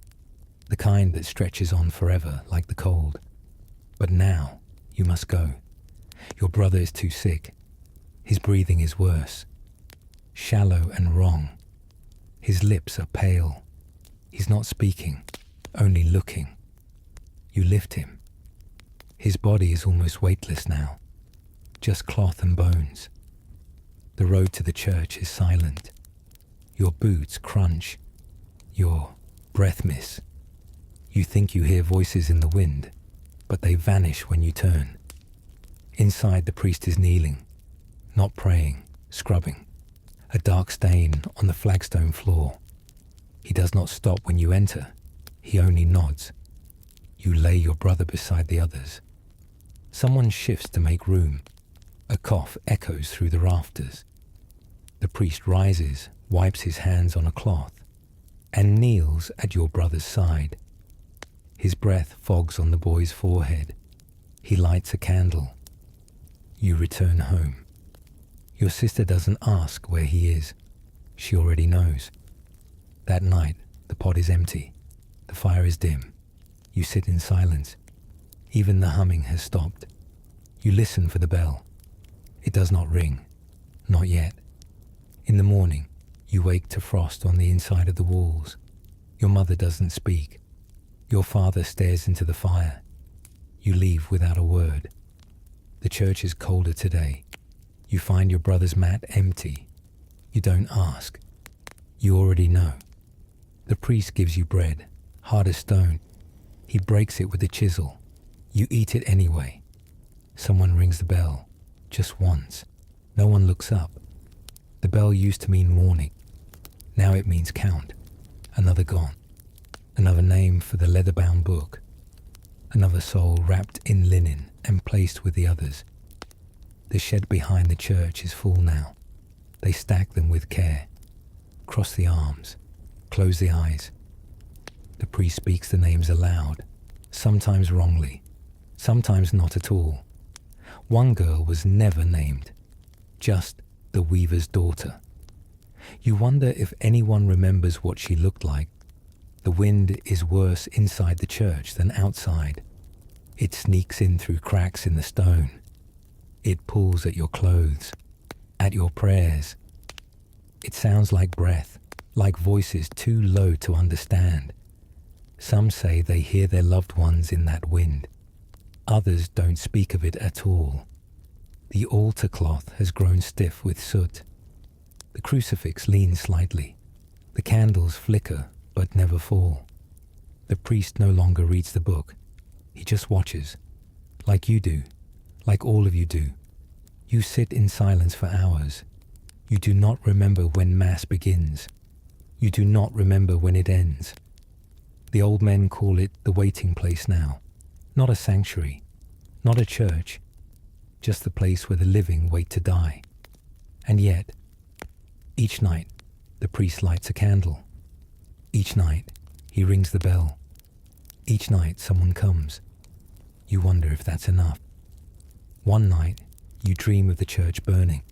the kind that stretches on forever like the cold. But now you must go. Your brother is too sick. His breathing is worse, shallow and wrong. His lips are pale. He's not speaking, only looking. You lift him. His body is almost weightless now, just cloth and bones. The road to the church is silent. Your boots crunch. Your breath miss. You think you hear voices in the wind, but they vanish when you turn. Inside, the priest is kneeling, not praying, scrubbing, a dark stain on the flagstone floor. He does not stop when you enter. He only nods. You lay your brother beside the others. Someone shifts to make room. A cough echoes through the rafters. The priest rises, wipes his hands on a cloth, and kneels at your brother's side. His breath fogs on the boy's forehead. He lights a candle. You return home. Your sister doesn't ask where he is. She already knows. That night, the pot is empty. The fire is dim. You sit in silence. Even the humming has stopped. You listen for the bell. It does not ring. Not yet. In the morning, you wake to frost on the inside of the walls. Your mother doesn't speak. Your father stares into the fire. You leave without a word. The church is colder today. You find your brother's mat empty. You don't ask. You already know. The priest gives you bread, hard as stone. He breaks it with a chisel. You eat it anyway. Someone rings the bell, just once. No one looks up. The bell used to mean morning. Now it means count. Another gone. Another name for the leather-bound book. Another soul wrapped in linen and placed with the others. The shed behind the church is full now. They stack them with care. Cross the arms. Close the eyes. The priest speaks the names aloud, sometimes wrongly, sometimes not at all. One girl was never named, just the weaver's daughter. You wonder if anyone remembers what she looked like. The wind is worse inside the church than outside. It sneaks in through cracks in the stone. It pulls at your clothes, at your prayers. It sounds like breath, like voices too low to understand. Some say they hear their loved ones in that wind. Others don't speak of it at all. The altar cloth has grown stiff with soot. The crucifix leans slightly. The candles flicker but never fall. The priest no longer reads the book. He just watches, like you do, like all of you do. You sit in silence for hours. You do not remember when Mass begins. You do not remember when it ends. The old men call it the waiting place now. Not a sanctuary, not a church, just the place where the living wait to die. And yet, each night, the priest lights a candle. Each night, he rings the bell. Each night, someone comes. You wonder if that's enough. One night, you dream of the church burning.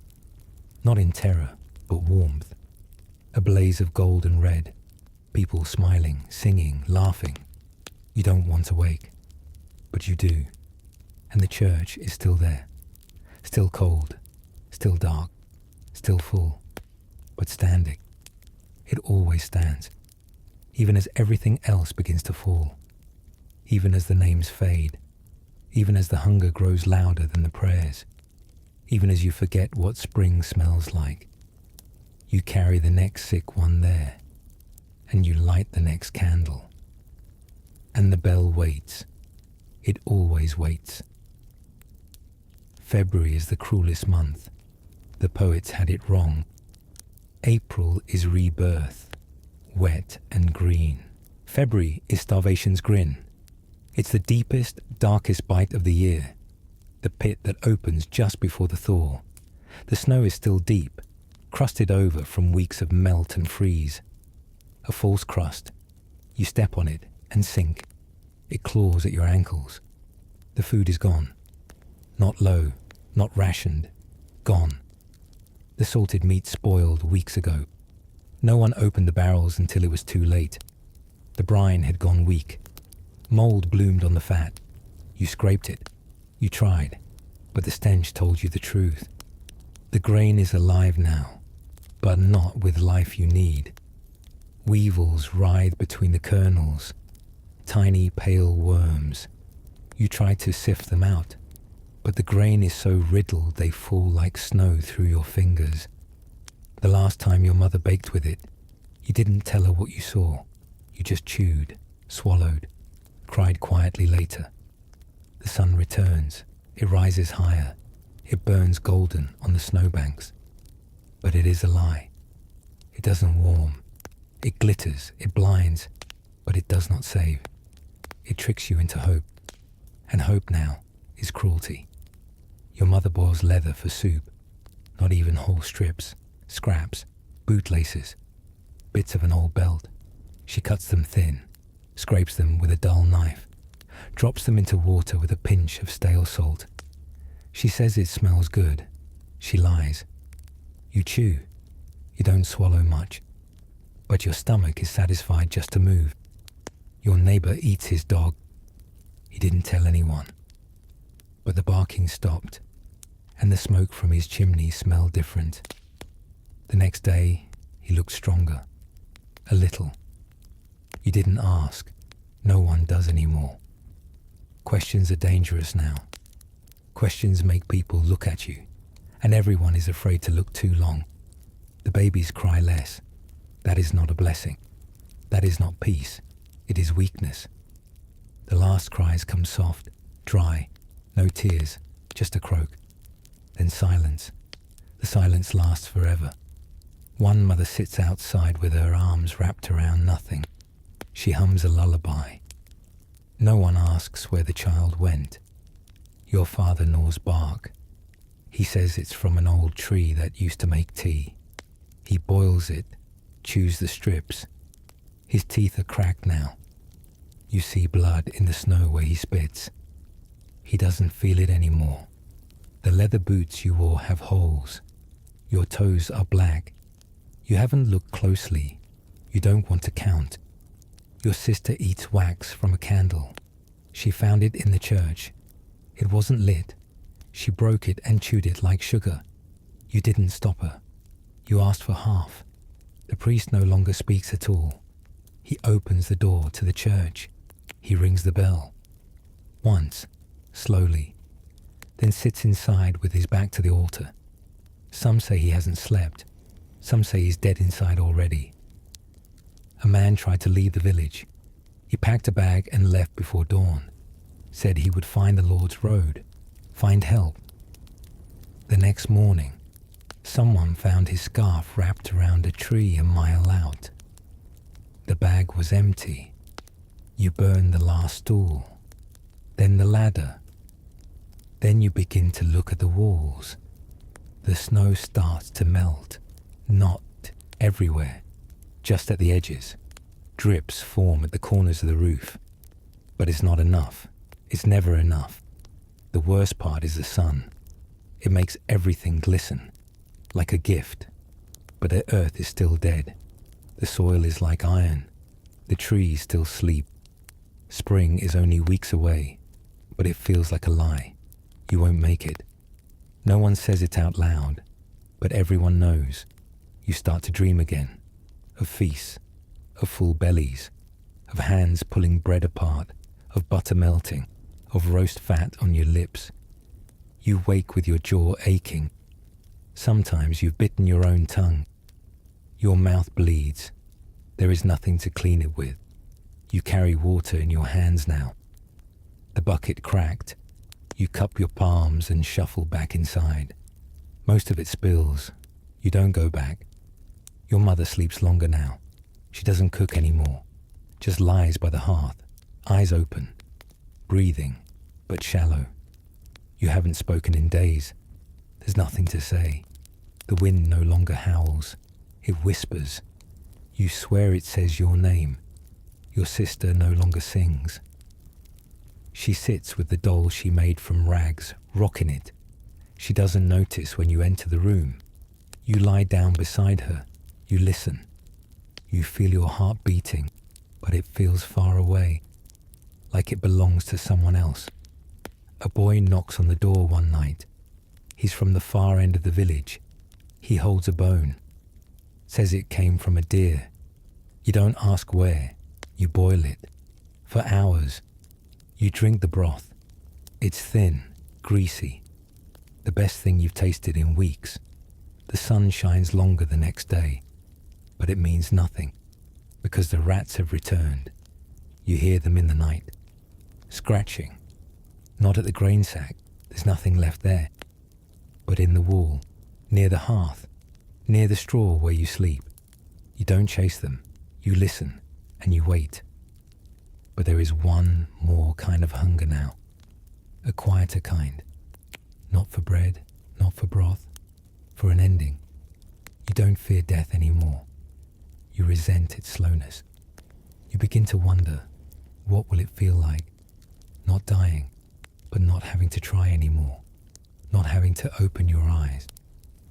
Not in terror, but warmth. A blaze of gold and red. People smiling, singing, laughing. You don't want to wake, but you do. And the church is still there. Still cold, still dark, still full, but standing. It always stands, even as everything else begins to fall, even as the names fade, even as the hunger grows louder than the prayers, even as you forget what spring smells like. You carry the next sick one there, and you light the next candle. And the bell waits. It always waits. February is the cruelest month. The poets had it wrong. April is rebirth, wet and green. February is starvation's grin. It's the deepest, darkest bite of the year. The pit that opens just before the thaw. The snow is still deep, crusted over from weeks of melt and freeze. A false crust. You step on it and sink. It claws at your ankles. The food is gone. Not low, not rationed. Gone. The salted meat spoiled weeks ago. No one opened the barrels until it was too late. The brine had gone weak. Mold bloomed on the fat. You scraped it. You tried, but the stench told you the truth. The grain is alive now, but not with life you need. Weevils writhe between the kernels, tiny pale worms. You try to sift them out, but the grain is so riddled they fall like snow through your fingers. The last time your mother baked with it, you didn't tell her what you saw. You just chewed, swallowed, cried quietly later. The sun returns. It rises higher. It burns golden on the snowbanks. But it is a lie. It doesn't warm. It glitters, it blinds, but it does not save. It tricks you into hope. And hope now is cruelty. Your mother boils leather for soup, not even whole strips, scraps, bootlaces, bits of an old belt. She cuts them thin, scrapes them with a dull knife, drops them into water with a pinch of stale salt. She says it smells good. She lies. You chew. You don't swallow much. But your stomach is satisfied just to move. Your neighbor eats his dog. He didn't tell anyone. But the barking stopped, and the smoke from his chimney smelled different. The next day, he looked stronger. A little. You didn't ask. No one does anymore. Questions are dangerous now. Questions make people look at you, and everyone is afraid to look too long. The babies cry less. That is not a blessing. That is not peace. It is weakness. The last cries come soft, dry, no tears, just a croak. Then silence. The silence lasts forever. One mother sits outside with her arms wrapped around nothing. She hums a lullaby. No one asks where the child went. Your father gnaws bark. He says it's from an old tree that used to make tea. He boils it, chews the strips. His teeth are cracked now. You see blood in the snow where he spits. He doesn't feel it anymore. The leather boots you wore have holes. Your toes are black. You haven't looked closely. You don't want to count. Your sister eats wax from a candle. She found it in the church. It wasn't lit. She broke it and chewed it like sugar. You didn't stop her. You asked for half. The priest no longer speaks at all. He opens the door to the church. He rings the bell. Once, slowly, then sits inside with his back to the altar. Some say he hasn't slept. Some say he's dead inside already. A man tried to leave the village. He packed a bag and left before dawn. Said he would find the Lord's road, find help. The next morning, someone found his scarf wrapped around a tree a mile out. The bag was empty. You burn the last stool, then the ladder. Then you begin to look at the walls. The snow starts to melt, not everywhere, just at the edges. Drips form at the corners of the roof. But it's not enough. It's never enough. The worst part is the sun. It makes everything glisten, like a gift. But the earth is still dead. The soil is like iron. The trees still sleep. Spring is only weeks away, but it feels like a lie. You won't make it. No one says it out loud, but everyone knows. You start to dream again, of feasts, of full bellies, of hands pulling bread apart, of butter melting, of roast fat on your lips. You wake with your jaw aching. Sometimes you've bitten your own tongue. Your mouth bleeds. There is nothing to clean it with. You carry water in your hands now. The bucket cracked. You cup your palms and shuffle back inside. Most of it spills. You don't go back. Your mother sleeps longer now. She doesn't cook anymore. Just lies by the hearth, eyes open, breathing, but shallow. You haven't spoken in days. There's nothing to say. The wind no longer howls. It whispers. You swear it says your name. Your sister no longer sings. She sits with the doll she made from rags, rocking it. She doesn't notice when you enter the room. You lie down beside her. You listen. You feel your heart beating, but it feels far away, like it belongs to someone else. A boy knocks on the door one night. He's from the far end of the village. He holds a bone. Says it came from a deer. You don't ask where. You boil it. For hours. You drink the broth. It's thin, greasy. The best thing you've tasted in weeks. The sun shines longer the next day. But it means nothing, because the rats have returned. You hear them in the night. Scratching. Not at the grain sack. There's nothing left there. But in the wall, near the hearth, near the straw where you sleep. You don't chase them. You listen, and you wait. But there is one more kind of hunger now. A quieter kind. Not for bread, not for broth, for an ending. You don't fear death anymore. You resent its slowness. You begin to wonder, what will it feel like? Not dying, but not having to try anymore. Not having to open your eyes.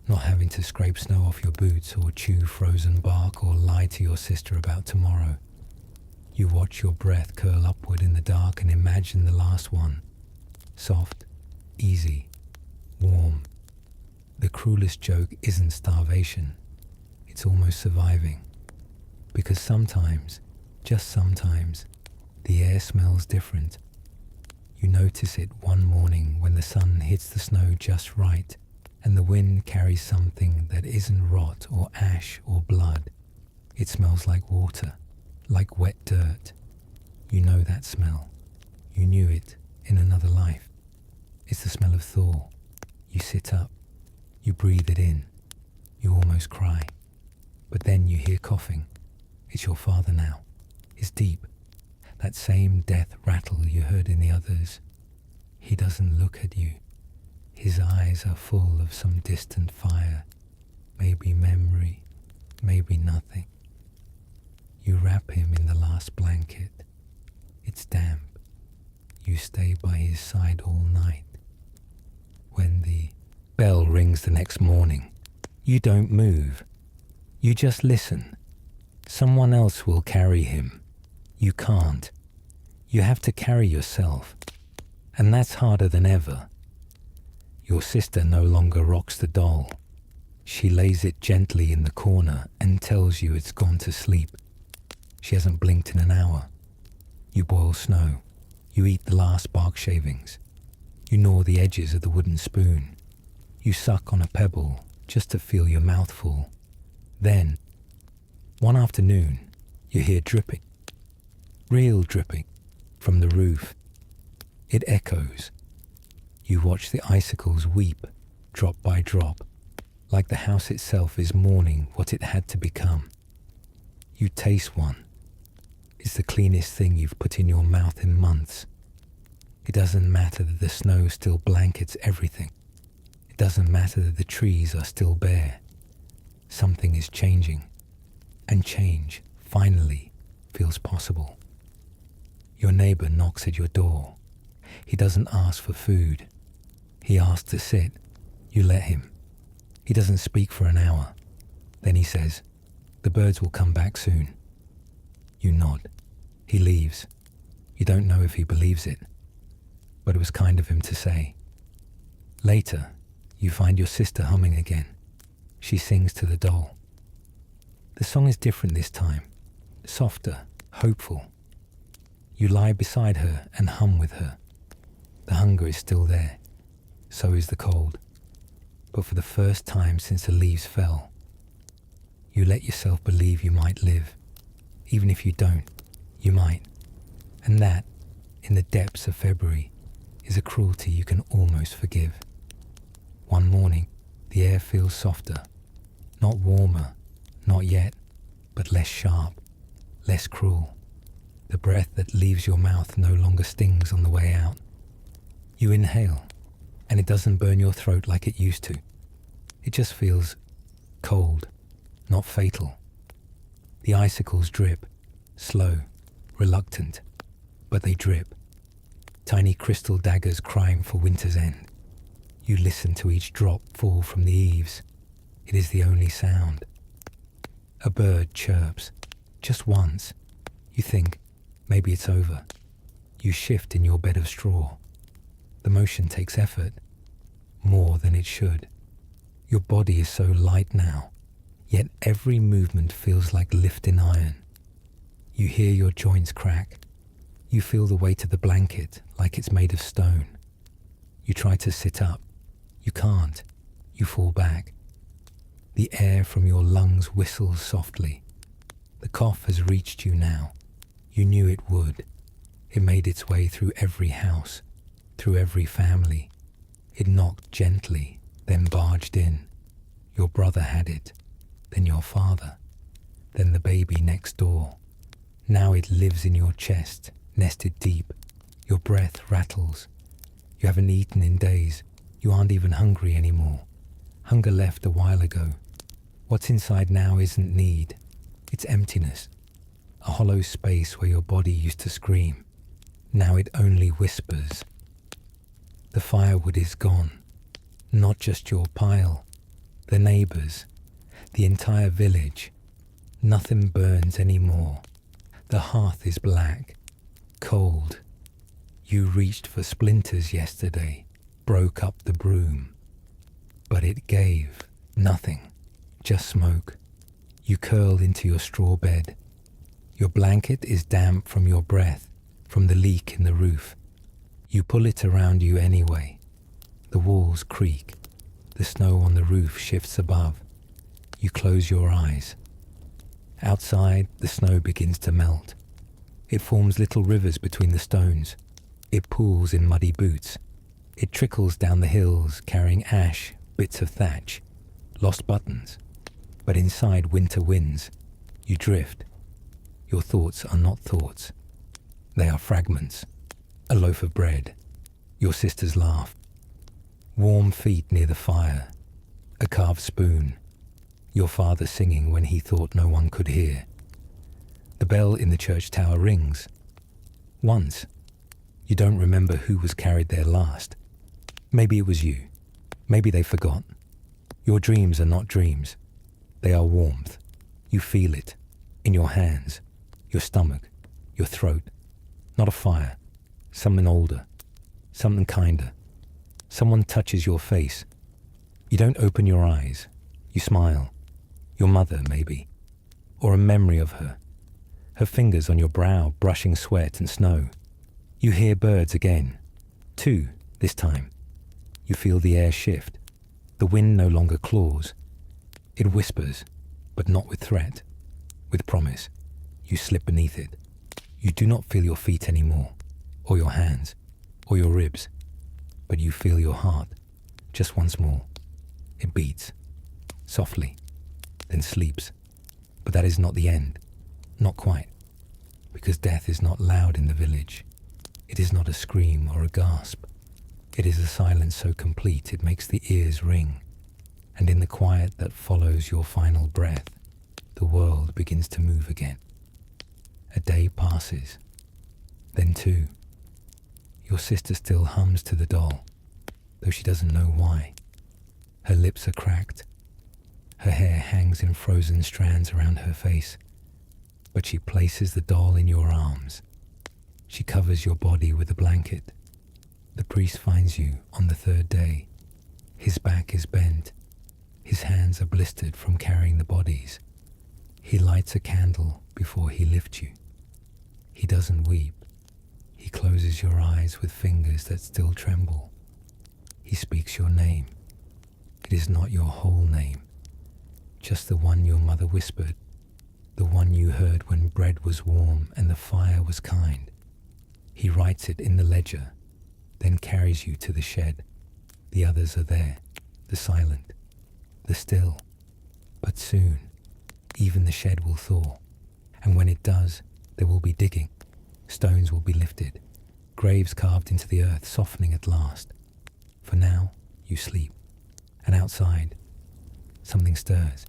Not having to scrape snow off your boots or chew frozen bark or lie to your sister about tomorrow. You watch your breath curl upward in the dark and imagine the last one. Soft, easy, warm. The cruelest joke isn't starvation. It's almost surviving. Because sometimes, Just sometimes, the air smells different. You notice it one morning when the sun hits the snow just right, and the wind carries something that isn't rot or ash or blood. It smells like water, like wet dirt. You know that smell. You knew it in another life. It's the smell of thaw. You sit up. You breathe it in. You almost cry. But then you hear coughing. It's your father now. It's deep. That same death rattle you heard in the others. He doesn't look at you. His eyes are full of some distant fire. Maybe memory. Maybe nothing. You wrap him in the last blanket. It's damp. You stay by his side all night. When the bell rings the next morning, you don't move. You just listen. Someone else will carry him. You can't. You have to carry yourself. And that's harder than ever. Your sister no longer rocks the doll. She lays it gently in the corner and tells you it's gone to sleep. She hasn't blinked in an hour. You boil snow. You eat the last bark shavings. You gnaw the edges of the wooden spoon. You suck on a pebble just to feel your mouth full. Then, one afternoon, you hear dripping. Real dripping from the roof. It echoes. You watch the icicles weep, drop by drop, like the house itself is mourning what it had to become. You taste one. It's the cleanest thing you've put in your mouth in months. It doesn't matter that the snow still blankets everything. It doesn't matter that the trees are still bare. Something is changing, and change, finally, feels possible. Your neighbor knocks at your door. He doesn't ask for food. He asks to sit. You let him. He doesn't speak for an hour. Then he says, "The birds will come back soon." You nod. He leaves. You don't know if he believes it, but it was kind of him to say. Later, you find your sister humming again. She sings to the doll. The song is different this time, softer, hopeful. You lie beside her and hum with her. The hunger is still there. So is the cold. But for the first time since the leaves fell, you let yourself believe you might live. Even if you don't, you might. And that, in the depths of February, is a cruelty you can almost forgive. One morning, the air feels softer. Not warmer, not yet, but less sharp, less cruel. The breath that leaves your mouth no longer stings on the way out. You inhale, and it doesn't burn your throat like it used to. It just feels cold, not fatal. The icicles drip, slow, reluctant, but they drip. Tiny crystal daggers crying for winter's end. You listen to each drop fall from the eaves. It is the only sound. A bird chirps, just once. You think, maybe it's over. You shift in your bed of straw. The motion takes effort, more than it should. Your body is so light now, yet every movement feels like lifting iron. You hear your joints crack. You feel the weight of the blanket like it's made of stone. You try to sit up. You can't. You fall back. The air from your lungs whistles softly. The cough has reached you now. You knew it would. It made its way through every house, through every family. It knocked gently, then barged in. Your brother had it, then your father, then the baby next door. Now it lives in your chest, nested deep. Your breath rattles. You haven't eaten in days. You aren't even hungry anymore. Hunger left a while ago. What's inside now isn't need. It's emptiness. A hollow space where your body used to scream. Now it only whispers. The firewood is gone. Not just your pile. The neighbors. The entire village. Nothing burns anymore. The hearth is black. Cold. You reached for splinters yesterday. Broke up the broom. But it gave nothing. Just smoke. You curl into your straw bed. Your blanket is damp from your breath, from the leak in the roof. You pull it around you anyway. The walls creak. The snow on the roof shifts above. You close your eyes. Outside, the snow begins to melt. It forms little rivers between the stones. It pools in muddy boots. It trickles down the hills, carrying ash, bits of thatch, lost buttons. But inside winter winds, you drift. Your thoughts are not thoughts. They are fragments. A loaf of bread. Your sister's laugh. Warm feet near the fire. A carved spoon. Your father singing when he thought no one could hear. The bell in the church tower rings. Once. You don't remember who was carried there last. Maybe it was you. Maybe they forgot. Your dreams are not dreams. They are warmth. You feel it. In your hands. Your stomach. Your throat. Not a fire. Something older. Something kinder. Someone touches your face. You don't open your eyes. You smile. Your mother, maybe. Or a memory of her. Her fingers on your brow brushing sweat and snow. You hear birds again. 2, this time. You feel the air shift. The wind no longer claws. It whispers, but not with threat. With promise. You slip beneath it. You do not feel your feet anymore. Or your hands. Or your ribs. But you feel your heart. Just once more. It beats. Softly. Then sleeps. But that is not the end. Not quite. Because death is not loud in the village. It is not a scream or a gasp. It is a silence so complete it makes the ears ring. And in the quiet that follows your final breath, the world begins to move again. A day passes. Then 2. Your sister still hums to the doll, though she doesn't know why. Her lips are cracked. Her hair hangs in frozen strands around her face. But she places the doll in your arms. She covers your body with a blanket. The priest finds you on the 3rd day. His back is bent. His hands are blistered from carrying the bodies. He lights a candle before he lifts you. He doesn't weep. He closes your eyes with fingers that still tremble. He speaks your name. It is not your whole name, just the one your mother whispered, the one you heard when bread was warm and the fire was kind. He writes it in the ledger, then carries you to the shed. The others are there, the silent, the still. But soon, even the shed will thaw, and when it does, there will be digging. Stones will be lifted, graves carved into the earth softening at last. For now, you sleep. And outside, something stirs.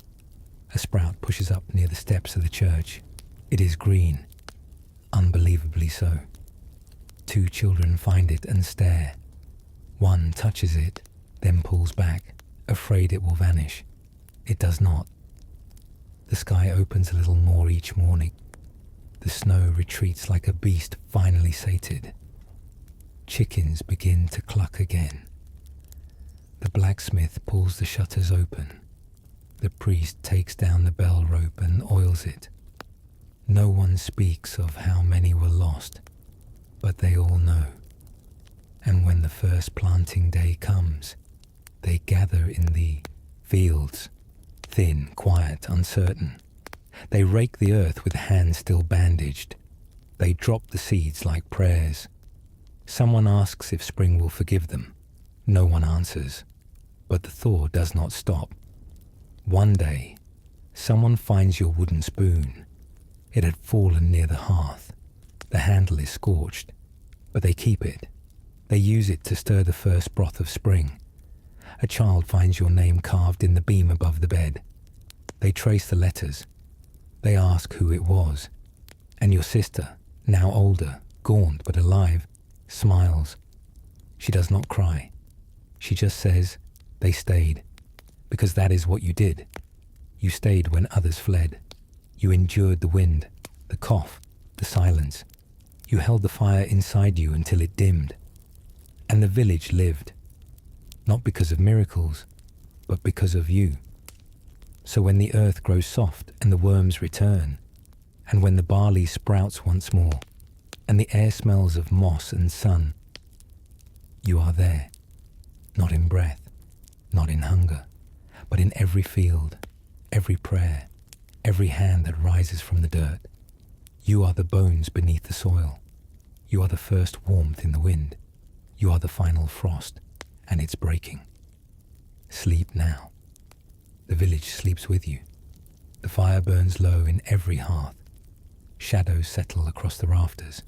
A sprout pushes up near the steps of the church. It is green. Unbelievably so. 2 children find it and stare. One touches it, then pulls back, afraid it will vanish. It does not. The sky opens a little more each morning. The snow retreats like a beast finally sated. Chickens begin to cluck again. The blacksmith pulls the shutters open. The priest takes down the bell rope and oils it. No one speaks of how many were lost, but they all know. And when the first planting day comes, they gather in the fields, thin, quiet, uncertain. They rake the earth with hands still bandaged. They drop the seeds like prayers. Someone asks if spring will forgive them. No one answers. But the thaw does not stop. One day, someone finds your wooden spoon. It had fallen near the hearth. The handle is scorched, but they keep it. They use it to stir the first broth of spring. A child finds your name carved in the beam above the bed. They trace the letters. They ask who it was. And your sister, now older, gaunt but alive, smiles. She does not cry. She just says, they stayed. Because that is what you did. You stayed when others fled. You endured the wind, the cough, the silence. You held the fire inside you until it dimmed. And the village lived. Not because of miracles, but because of you. So when the earth grows soft and the worms return, And when the barley sprouts once more, and the air smells of moss and sun, you are there, not in breath, not in hunger, but in every field, every prayer, every hand that rises from the dirt. You are the bones beneath the soil. You are the first warmth in the wind. You are the final frost, and it's breaking. Sleep now. The village sleeps with you. The fire burns low in every hearth. Shadows settle across the rafters.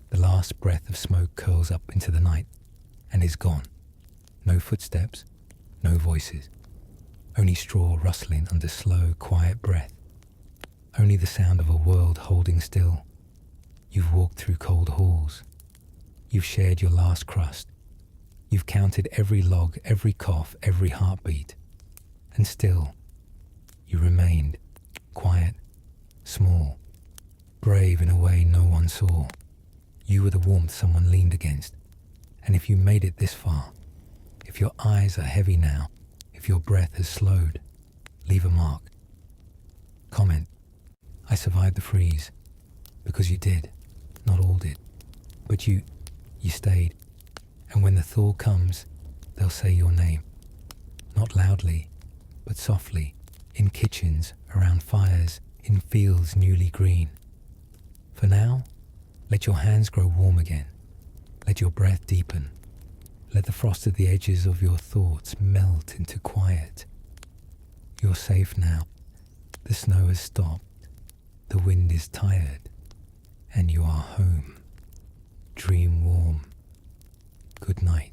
The last breath of smoke curls up into the night and is gone. No footsteps, no voices. Only straw rustling under slow, quiet breath. Only the sound of a world holding still. You've walked through cold halls. You've shared your last crust. You've counted every log, every cough, every heartbeat. And still, you remained quiet, small, brave in a way no one saw. You were the warmth someone leaned against. And if you made it this far, if your eyes are heavy now, if your breath has slowed, leave a mark. Comment, I survived the freeze, because you did. Not all did, but you stayed. And when the thaw comes, they'll say your name. Not loudly, but softly, in kitchens, around fires, in fields newly green. For now, let your hands grow warm again. Let your breath deepen. Let the frost at the edges of your thoughts melt into quiet. You're safe now. The snow has stopped. The wind is tired. And you are home. Dream warm. Good night.